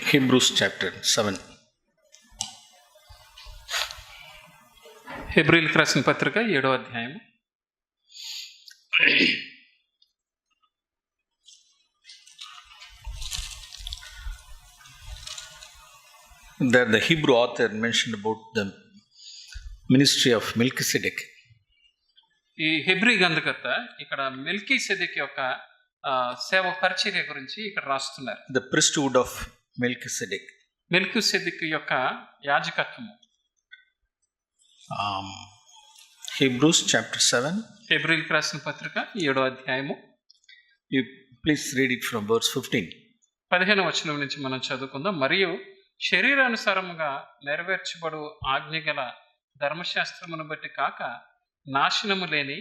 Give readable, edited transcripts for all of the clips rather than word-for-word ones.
Hebrews chapter 7. హెబ్రీయులకు రాసిన పత్రిక 7వ అధ్యాయము. There the Hebrew author mentioned about the ministry of Melchizedek. ఈ హెబ్రీ గ్రంథకర్త ఇక్కడ మెల్కీసెదెక్ యొక్క సేవ పరిచర్య గురించి ఇక్కడ రాస్తున్నారు. The priesthood of Melchizedek. మెల్కీసెదెక్ యొక్క యాజకత్వము. Hebrews chapter 7. హెబ్రీయులకు రాసిన పత్రిక 7వ అధ్యాయము. You please read it from verse 15. 15వ వచనం నుంచి మనం చదువుకుందాం. మరియు శరీరానుసారముగా నెరవేర్చబడు ఆజ్ఞగల ధర్మశాస్త్రమును బట్టి కాక నాశనము లేని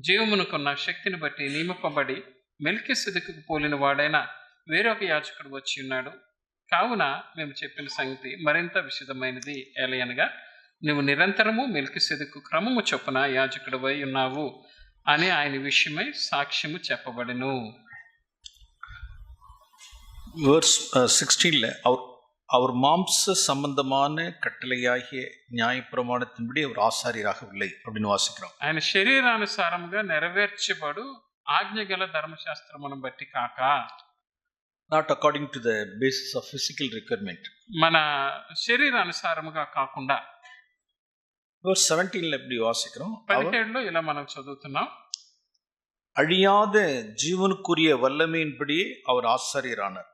జీవమునుకున్న శక్తిని బట్టి నియమింపబడి మెల్కీసెదెకుకు పోలిన వాడైన వేరొక యాజకుడు వచ్చి ఉన్నాడు. కావున మేము చెప్పిన సంగతి మరింత విశదమైనది. ఏలయనగా నువ్వు నిరంతరము మెల్కీసెదెకు క్రమము చొప్పున యాజకుడివై ఉన్నావు అని ఆయన విషయమై సాక్ష్యము చెప్పబడెను. Verse 16. அவர் மாம்ச சம்பந்தமான கட்டளையாகிய நியாய பிரமாணத்தின்படி அவர் ஆசாரியராகவில்லை அப்படின்னு வாசிக்கிறோம். ఆయన శరీరానుసారముగా నెరవేర్చబడు ఆజ్ఞగల ధర్మశాస్త్రమును బట్టి కాక, Not according to the basis of physical requirement. మన శరీరానుసారముగా కాకుండా. Verse 17 எப்படி வாசிக்கிறோம்? 17లో ఇలా మనం చదువుతున్నాం. அழியாத ஜீவனுக்குரிய வல்லமையின்படி அவர் ஆசாரியரானார்.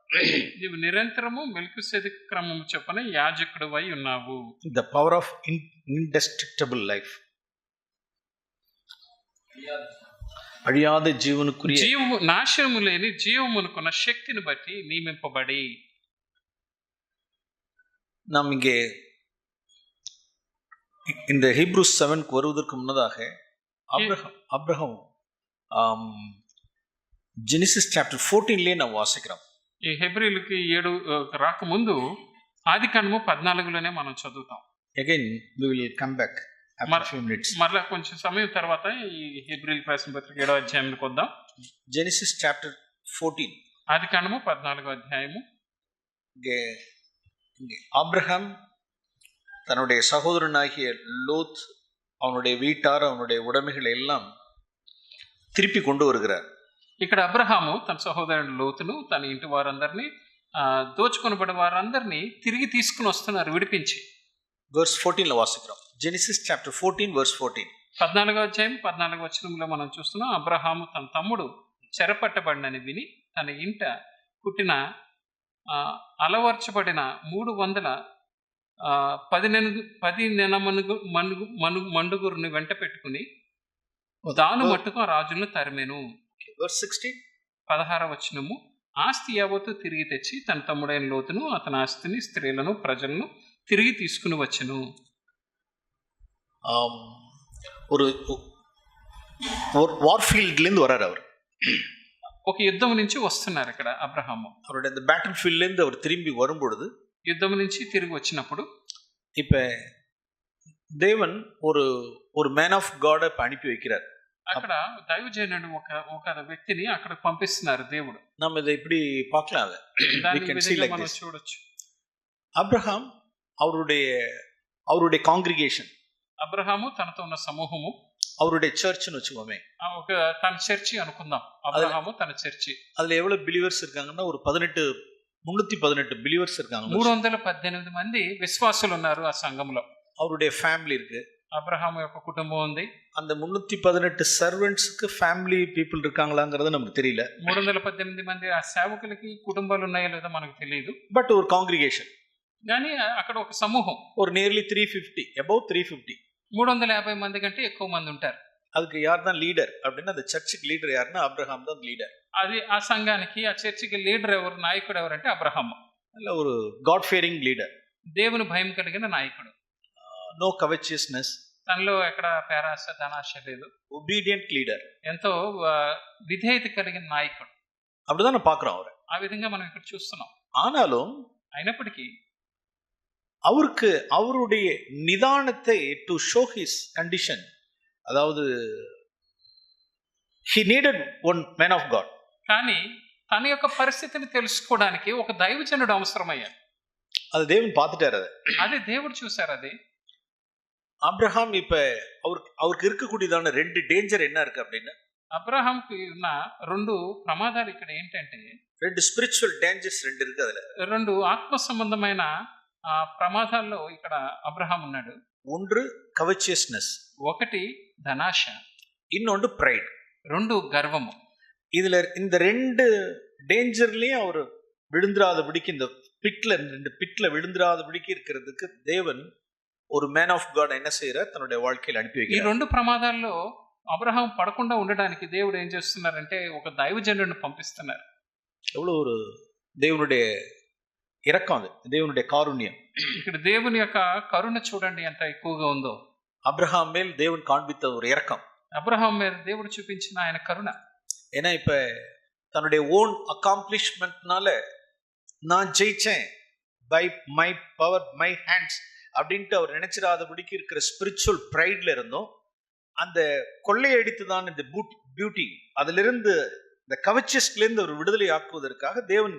నీవు నిరంతరము మెల్కీసెదెకు క్రమము చొప్పున యాజకుడివై ఉన్నావు. The power of indestructible life. அழியாத ஜீவனுக்குரிய జీవము నాశనము లేని జీవమునుకున్న శక్తిని బట్టి నియమింపబడి. நாம் இங்கே இந்த ஹீப்ரூஸ் 7 வருவதற்கு முன்னதாக அப்ரஹாம் ஜெனிசிஸ் சாப்டர் 14 நாம் வாசிக்கிறோம். ఈ హెబ్రీయులకి 7 రాకముందు ఆదికాండము 14లోనే మనం చదువుతాం. Again we will come back after a few minutes. మరలా కొంచెం సమయం తర్వాత ఈ హెబ్రీయులకు రాసిన పత్రిక 7వ అధ్యాయానికి వద్దాం. Genesis chapter 14. ఆదికాండము 14వ అధ్యాయము. ஆபிரகாம் தன்னுடைய சகோதரனாகிய லோத், அவனுடைய வீட்டார், அவனுடைய உடைமைகளை எல்லாம் திருப்பி கொண்டு வருகிறார். ఇక్కడ అబ్రహాము తన సహోదరుడు లోతును, తన ఇంటి వారందరినీ, దోచుకొనబడిన వారందరినీ తిరిగి తీసుకుని వస్తున్నారు విడిపించి. Verse 14 వాసిக்கிறோம். Genesis chapter 14 verse 14. 14వ అధ్యాయం 14వ వచనంలో మనం చూస్తున్నాం. అబ్రహాము తన తమ్ముడు చెరపట్టబడినని విని తన ఇంట పుట్టిన అలవర్చబడిన 310 మండుగురుని వెంట పెట్టుకుని దాను మట్టుకు రాజులను తరిమెను. Verse 16. 16వ వచనము. ఆస్తి యావత్తు తిరిగి తెచ్చి తన తమ్ముడైన లోతును, అతని ఆస్తిని, స్త్రీలను, ప్రజలను తిరిగి తీసుకుని వచ్చెను. ஒரு வார்ஃபீல்ட்லேருந்து வராரு அவர். ఒక యుద్ధం నుంచి వస్తున్నారు ఇక్కడ అబ్రహాము. அவருடைய அந்த பேட்டில் ஃபீல்ட்லேருந்து அவர் திரும்பி வரும்பொழுது, యుద్ధం నుంచి తిరిగి వచ్చినప్పుడు இப்போ தேவன் ஒரு மேன் ஆஃப் காடை அனுப்பி வைக்கிறார். అక్కడ దైవజనుడు ఒక వ్యక్తిని అక్కడ పంపిస్తున్నారు దేవుడు. நம்ம இதை இப்படி பார்க்கலாம். మనం చూడొచ్చు. అబ్రహాం அவருடைய காங்கிரிகேஷன், అబ్రహాము తనతో ఉన్న సమూహము, அவருடைய சர்ச்னு வச்சுக்கோமே, ఒక తన చర్చి అనుకుందాం. అబ్రహాము తన చర్చి. அதுல எவ்வளவு బిలీవర్స్ இருக்காங்கன்னா ஒரு 318 బిలీవర్స్ இருக்காங்க. 318 మంది విశ్వాసులు ఉన్నారు ఆ సంఘంలో. அவருடைய ఫ్యామిలీ இருக்கு. అబ్రహాము యొక్క కుటుంబం ఉంది. அந்த 318 సర్వెంట్స్కి ఫ్యామిలీ పీపుల్ இருக்காங்களாங்கிறது நமக்கு தெரியல. 318 మంది ఆ సేవకులకి కుటుంబాలు ఉన్నాయో లేదో మనకు తెలియదు. బట్ ஒரு కాంగ్రిగేషన్, కానీ అక్కడ ఒక సమూహం, ஒரு నియర్లీ 350, అబౌవ్ 350, 350 మంది కంటే ఎక్కువ మంది ఉంటారు. அதுக்கு யார் தான் லீடர் அப்படின்னா, அந்த சர்ச்சுக்கு லீடர் யாருன்னா அப்ரஹாம் தான் லீடர். అది ఆ సంఘానికి, ఆ చర్చికి లీడర్ ఎవరు, నాయకుడు ఎవరంటే అబ్రహాము. అలా ஒரு గాడ్ ఫియరింగ్ లీడర్, దేవుని భయం కలిగిన నాయకుడు. నో కవెచియస్నెస్, తనలో ఎక్కడ పేరాశ ధనాశ లేదు. ఒబీడియంట్ లీడర్, ఎంతో విధేయత కలిగిన నాయకుడు. அப்படிதான் பார்க்கிறோம் அவரை. ఆ విధంగా మనం ఇక్కడ చూస్తున్నాం. ஆனாலும் అయినప్పటికీ அவருக்கு அவருடைய நிதானத்தை டு ஷோ ஹிஸ் கண்டிஷன், அதாவது he needed one man of God. కానీ తన యొక్క పరిస్థితిని తెలుసుకోవడానికి ఒక దైవజనుడు అవసరమయ్యాడు. அது தேவன் பார்த்துட்டாரு. అది దేవుడు చూశారు. అది அப்ரஹாம் இப்ப அவருக்கு இருக்கக்கூடியதான 2 டேஞ்சர் என்ன இருக்கு அப்படின்னா, అబ్రహాంకి ఉన్న 2 ప్రమాదాలు ఇక్కడ ఏంటంటే, 2 స్పిరిచువల్ డేంజర్స్ 2 இருக்கு அதுல. 2 ఆత్మ సంబంధమైన ప్రమాదాల్లో ఇక్కడ అబ్రహాం ఉన్నాడు. ஒன்று கவச்சியஸ்னஸ், ఒకటి ధనాశ, இன்னொன்று பிரைட், 2 గర్వము. இதுல இந்த 2 டேஞ்சர்லயும் அவர் விழுந்துராதபடிக்கு, இந்த பிட்ல விழுந்துராதபடிக்கு இருக்கிறதுக்கு தேவன் ஒரு மேன் ஆஃப் காட் என்ன செய்யறார், தன்னுடைய வாழ்க்கையில் அனுப்பி ఈ வைக்கிறார். 2 ప్రమాదాల్లో అబ్రహాం పడకుండా ఉండడానికి దేవుడు ఏం చేస్తున్నారంటే ఒక దైవజనుడిని పంపిస్తున్నారు. எவ்வளவு ஒரு தேவனுடைய இரக்கம், அது தேவனுடைய காருண்யம். ఇక్కడ దేవుని యొక్క కరుణ చూడండి ఎంత ఎక్కువగా ఉందో. அப்ரஹாம் மேல் தேவன் காண்பித்த ஒரு இரக்கம். అబ్రహాం మీద దేవుడు చూపించిన ఆయన కరుణ. ஏன்னா இப்ப தன்னுடைய ஓன் அக்காம்ப்ளிஷ்மெண்ட்னால நான் ஜெயிச்சேன் by my power my hands அப்படின்ட்டு அவர் நினைச்சிடாதபடிக்கு இருக்கிற ஸ்பிரிச்சுவல் பிரைட்ல இருந்தும், அந்த கொள்ளையடித்துதான் இந்த பியூட்டி, அதுல இருந்து இந்த கவச்சஸ்ல இருந்து ஒரு விடுதலை ஆக்குவதற்காக தேவன்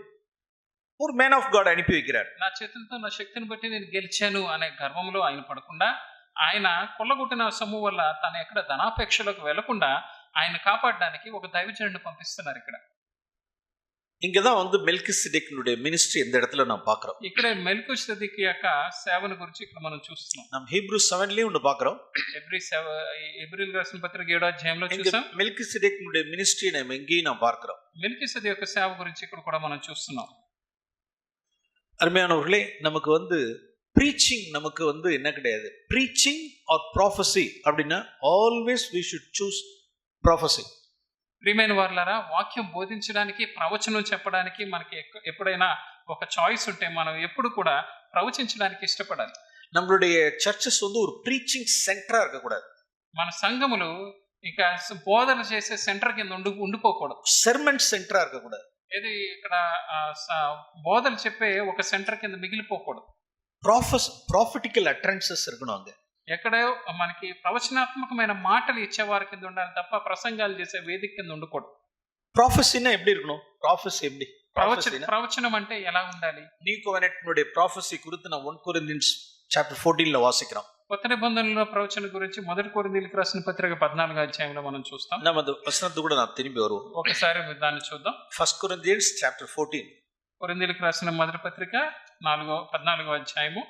ஒரு மேன் ஆஃப் காட் அனுப்பி வைக்கிறார். నా చేతులతో నా శక్తిని బట్టి నేను గెలిచాను అనే గర్వంలో ఆయన పడకుండా, ఆయన కొల్లగొట్టిన సొమ్ము వల్ల తన ఎక్కడ ధనాపేక్షలోకి వెళ్లకుండా ఆయన కాపాడడానికి ఒక దైవజనుడిని పంపిస్తున్నారు. ఇక్కడ இங்கதான் வந்து மெல்கிசெதேக்கினுடைய மினிஸ்ட்ரி இந்த இடத்துல நான் பாக்குறோம். ఇక్కడ మెల్కీసెదెకు యొక్క సేవను గురించి ఇక్కడ మనం చూస్తున్నాం. நம்ம ஹீப்ரூ 7லயும் ஒன்னு பாக்குறோம். ఎబ్రీల్ రాసిన పత్రిక 7వ అధ్యాయంలో చూసాం. மெல்கிசெதேக்கினுடைய மினிஸ்ட்ரி நம்ம எங்கேயும் நான் பார்க்கிறோம். మెల్కీసెదెకు యొక్క సేవ గురించి ఇక్కడ కూడా మనం చూస్తున్నాం. அருமையானவர்களே, நமக்கு வந்து ப்ரீச்சிங் நமக்கு வந்து என்ன கிடையாது, ப்ரீச்சிங் ஆர் ப்ராஃபஸி அப்படின்னா always we should choose prophecy. ప్రియమైన వారులారా, వాక్యం బోధించడానికి, ప్రవచనం చెప్పడానికి మనకి ఎప్పుడైనా ఒక చాయిస్ ఉంటే మనం ఎప్పుడు కూడా ప్రవచించడానికి ఇష్టపడాలి. நம்மளுடைய சர்ச்சஸ் வந்து ஒரு ப்ரீச்சிங் சென்டரா இருக்கக்கூடாது. మన సంఘములు ఇక బోధన చేసే సెంటర్ కింద ఉండిపోకూడదు. సెర్మన్ సెంటరా இருக்கக்கூடாது. ఇది ఇక్కడ బోధలు చెప్పే ఒక సెంటర్ కింద మిగిలిపోకూడదు. ప్రాఫిటికల్ అట్రెన్సెస్ இருக்கணும் అங்க. ఎక్కడో మనకి ప్రవచనాత్మకమైన మాటలు ఇచ్చేవారి కింద ఉండాలి తప్ప ప్రసంగాలు చేసే వేదిక కింద ఉండకూడదు. ப்ராஃபஸினா எப்படி இருக்கணும்? ப்ராஃபஸி எப்படி? ప్రవచనం అంటే ఎలా ఉండాలి? நியூ கவெனன்ட்னுடைய ப்ராஃபஸி குறித்து நான் 1 கொரிந்தியன்ஸ் చాప్టర్ 14లో వాసిக்கிறோம். కొత్త నిబంధనలో ప్రవచనం గురించి 1 కొరింథీయులకు రాసిన పత్రిక 14వ అధ్యాయంలో మనం చూస్తాం. நம்ம அந்த வசனத்தை கூட நான் திரும்பி வருவோம். ఒకసారి దాన్ని చూద్దాం. 1 కొరింథియన్స్ చాప్టర్ 14. కొరింథీయులకు రాసిన మొదటి పత్రిక 14వ అధ్యాయము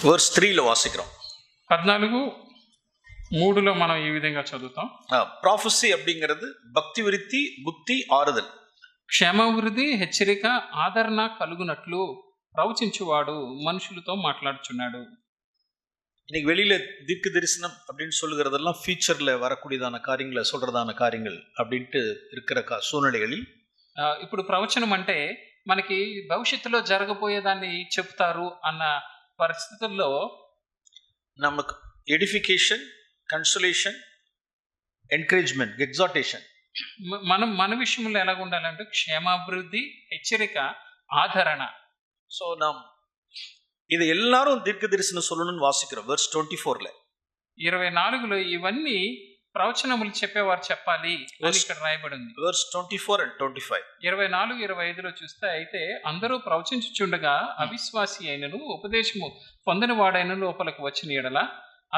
వర్స్ 3లో వాసిக்கிறோம். 14:3లో మనం ఈ విధంగా చదువుతాం. ప్రాఫెసీ அப்படிங்கிறது భక్తి వృద్ధి, బుద్ధి, ఆరుదల్. క్షేమవృద్ధి, హెచ్చరిక, ఆదరణ కలుగునట్లు ప్రవచించువాడు మనుషులతో మాట్లాడుచున్నాడు. இன்னைக்கு வெளியில தீர்க்க தரிசனம் அப்படின்னு சொல்லுகிறதெல்லாம் ஃபியூச்சர்ல வரக்கூடியதான காரியங்களை சொல்றதான காரியங்கள் அப்படின்ட்டு இருக்கிற సూచనகளில் ఇప్పుడు ప్రవచనం అంటే మనకి భవిష్యత్తులో జరగబోయేదాన్ని చెప్తారు అన్న పరిస్థితుల్లో நமக்கு ఎడిఫికేషన్, కన్సోలేషన్, ఎంకరేజ్మెంట్, ఎగ్జార్టేషన్, మన విషయంలో ఎలా ఉండాలంటే క్షేమాభివృద్ధి, హెచ్చరిక, ఆదరణ. సో நாம் இது எல்லாரும் தீர்க்க தரிசனம் சொல்லணும்னு வாசிக்கிறோம். వెర్స్ 24లో 24లో ఇవన్నీ ప్రవచనములు చెప్పేవారు చెప్పాలి అని ఇక్కడ రాయబడి ఉంది. Verse 24 and 25. 24, 25లో చూస్తే, అయితే అందరూ ప్రవచించుచుండగా అవిశ్వాసి అయినను ఉపదేశము పొందిన వాడైన లోపలికి వచ్చిన ఎడల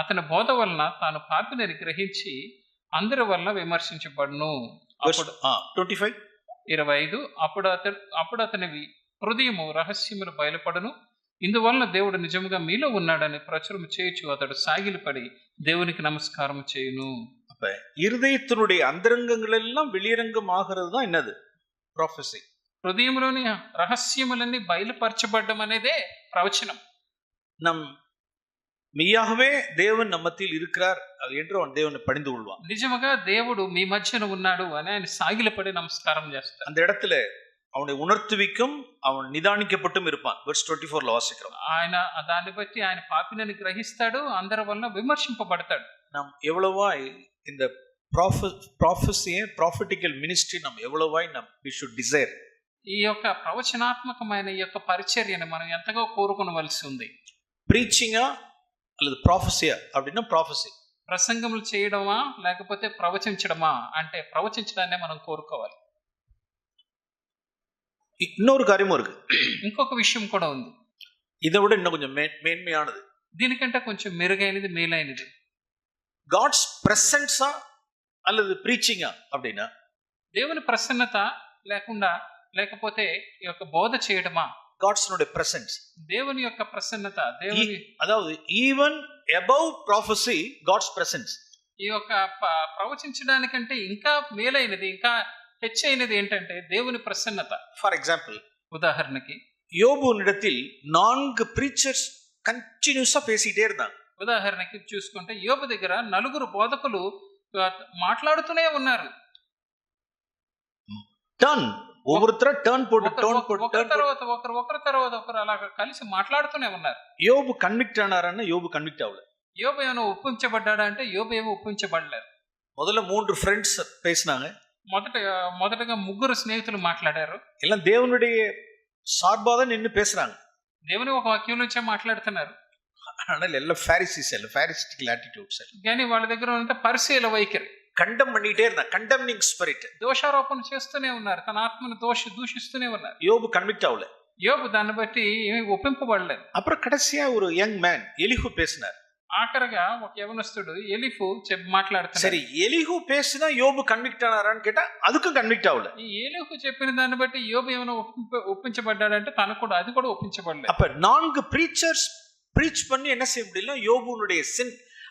అతని బోధ వలన తాను పాపిని గ్రహించి అందరి వలన విమర్శించబడును. 25 అప్పుడు అతని హృదయము రహస్యములు బయలుపడును. ఇందువలన దేవుడు నిజముగా మీలో ఉన్నాడని ప్రచురం చేయొచ్చు అతడు సాగిలిపడి దేవునికి నమస్కారం చేయును. இருதயத்தினுடைய அந்தரங்கங்கள் எல்லாம் வெளியரங்கம் ஆகிறது தான் என்னது? ப்ராஃபஸி. హృదయంలోని రహస్యములన్నీ బయలుపరచబడడం అనేదే ప్రవచనం. நம் மெய்யாகவே தேவன் நம்மத்தில் இருக்கிறார் என்று அவன் தேவனை பணிந்து கொள்வான். నిజముగా దేవుడు మీ మధ్యన ఉన్నాడు అని ఆయన సాగిలపడి నమస్కారం చేస్తాడు. அந்த இடத்துல அவனை உணர்த்துவிக்கும், அவன் நிதானிக்கப்பட்டும் இருப்பான். వెర్స్ 24లో వాసిக்கிறோம். ఆయన దాన్ని బట్టి ఆయన పాపిని గ్రహిస్తాడు, అందరి వలన విమర్శింపబడతాడు. நாம் எவ்வளவாய் இந்த ப்ராஃபஸியை, ப்ராஃபெட்டிக்கல் மினிஸ்ட்ரி நாம் எவ்வளவாய் we should desire. ఈ యొక్క ప్రవచనాత్మకమైన ఈ యొక్క పరిచర్యను మనం ఎంతగా కోరుకోవలసి ఉంది. ప్రీచింగా அல்லது ப்ராஃபஸியா அப்படின்னா ப்ராஃபஸி. ప్రసంగములు చేయడమా లేకపోతే ప్రవచించడమా అంటే ప్రవచించడాన్నే మనం కోరుకోవాలి. இன்னொரு காரியமும் இருக்கு. ఇంకొక విషయం కూడా ఉంది. இதை விட இன்னும் கொஞ்சம் மேன்மையானது. దీనికంటే కొంచెం మెరుగైనది, మేలైనది. காட்ஸ் பிரசன்ஸா அல்லது பிரீச்சிங்கா அப்படின்னா దేవుని ప్రసన్నత లేకపోతే ఈ యొక్క బోధ చేయడమా? காட்ஸ்னுடைய பிரசன்ஸ். దేవుని యొక్క ప్రసన్నత, దేవుని அதாவது even above prophecy God's presence. ఈ యొక్క ప్రవచించడానికంటే ఇంకా మేలైనది, ఇంకా హెచ్చైనది ఏంటంటే దేవుని ప్రసన్నత. ஃபார் எக்ஸாம்பிள், ఉదాహరణకి யோபுனிடத்தில் 4 preachers கண்டினியூஸா பேசிட்டே இருந்தாங்க. ఉదాహరణకి చూసుకుంటే యోబు దగ్గర 4 బోధకులు మాట్లాడుతూనే ఉన్నారు. టర్న్ ஒவ்வொருத்தர டர்ன் போட்டு ఒకరి తర్వాత ఒకరు అలాగా కలిసి మాట్లాడుతూనే ఉన్నారు. யோபு கன்விக்ட் ஆனாரன்னா யோபு கன்விக்ட் ஆகல. యోబు ఏమైనా ఒప్పించబడ్డాడా అంటే యోబు ఏమో ఒప్పించబడలేదు. முதல்ல 3 ஃப்ரெண்ட்ஸ் பேசினாங்க. మొదటగా 3 స్నేహితులు మాట్లాడారు. எல்லாம் தேவனுடைய சார்பா தான் நின்னு பேசுறாங்க. దేవుని ఒక వాక్యం నుంచే మాట్లాడుతున్నారు. ஆனால் எல்லாம் ஃபேரிஸ்டிக்கல் ஆட்டிட்யூட்ஸ். కానీ వాళ్ళ దగ్గర ఉన్నంత పరిశీల వైఖరి. కండెమ్ பண்ணிட்டே இருந்தாங்க. Condemning spirit. దోషారోపణ చేస్తూనే ఉన్నారు. తన ఆత్మను దూషిస్తూనే ఉన్నారు. యోబు కన్విక్ట్ అవ్వలే. యోబు దాన్ని బట్టి ఏమీ ఒప్పింపబడలేదు. அப்புறம் கடைசியா ஒரு யங் மேன் எலிஹு பேசினார். ఆఖరగా ఒక యవనస్తుడు ఎలీఫు మాట్లాడుతున్నాడు. சரி, எலிஹு பேசினா யோபு கன்விக்ட் ஆனாரான்னு கேட்டா அதுக்கும் கன்விக்ட் ஆகல. ఈ ఎలీఫు చెప్పిన దాన్ని బట్టి యోబు ఏమైనా ఒప్పించబడ్డాడంటే అది కూడా ఒప్పించబడలేదు. அப்ப 4 preachers preach பண்ணி என்ன செய்ய முடியல? யோபுனுடைய sin,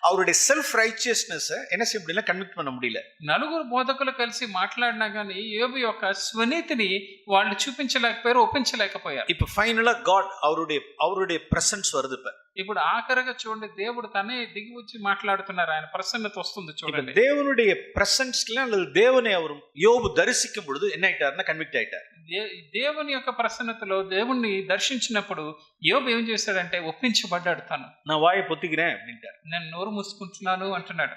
அவருடைய செல்ஃப் ரைச்சியஸ்னஸ் என்ன செய்ய முடியல? கன்விக்ட் பண்ண முடியல. 4 బోధకులు కలిసి మాట్లాడినా గానీ యోబు యొక్క స్వనీతిని వాళ్ళు చూపించలేకపోయారు, ఒప్పించలేకపోయారు. இப்ப ஃபைனலா காட் அவருடைய பிரசன்ஸ் வருது. ఇప్పుడు ఆఖరిగా చూడండి, దేవుడు తనే దిగి వచ్చి మాట్లాడుతున్నారు. ఆయన ప్రసన్నత వస్తుంది చూడండి. தேவனுடைய பிரசன்ஸ்ல அல்லது தேவனை அவர் யோபு தரிசிக்கும் பொழுது என்ன ஆயிட்டாருன்னா கன்விக்ட் ஆயிட்டார். దేవుని యొక్క ప్రసన్నతలో దేవుణ్ణి దర్శించినప్పుడు యోబు ఏం చేశాడంటే ఒప్పించబడ్డాడు. తను நான் வாயை பொத்திக்கிறேன் அப்படின்ட்டார். నేను నోరు మూసుకుంటున్నాను అంటున్నాడు.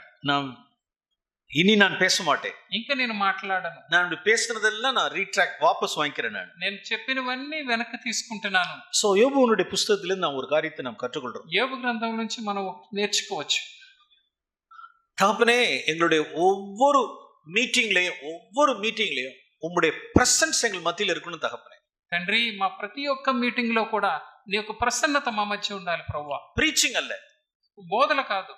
இனி நான் பேச மாட்டேன், ఇంకా నేను మాట్లాడను, நான் பேசுனதெல்லாம் நான் ரீட்ராக்ட் வாபஸ் வாங்கிக்கிறேன். నేను చెప్పినవన్నీ వెనక్కి తీసుకుంటున్నాను. சோ யோபுனுடைய புத்தகத்திலிருந்து நான் ஒரு காரியத்தை நாம் கற்றுக்கொள்றோம். యోబు గ్రంథం నుంచి మనం నేర్చుకోవచ్చు. தகப்பனே, எங்களுடைய ஒவ்வொரு மீட்டிங்லயும் உம்முடைய பிரசன்ஸ் எங்கள் மத்தியில் இருக்கணும் தகப்பனே. తండ్రి, మా ప్రతి ఒక్క మీటింగ్ లో కూడా నీ యొక్క ప్రసన్నత మా మధ్య ఉండాలి ప్రభువా. ப்ரீச்சிங் அல்ல, బోధన కాదు,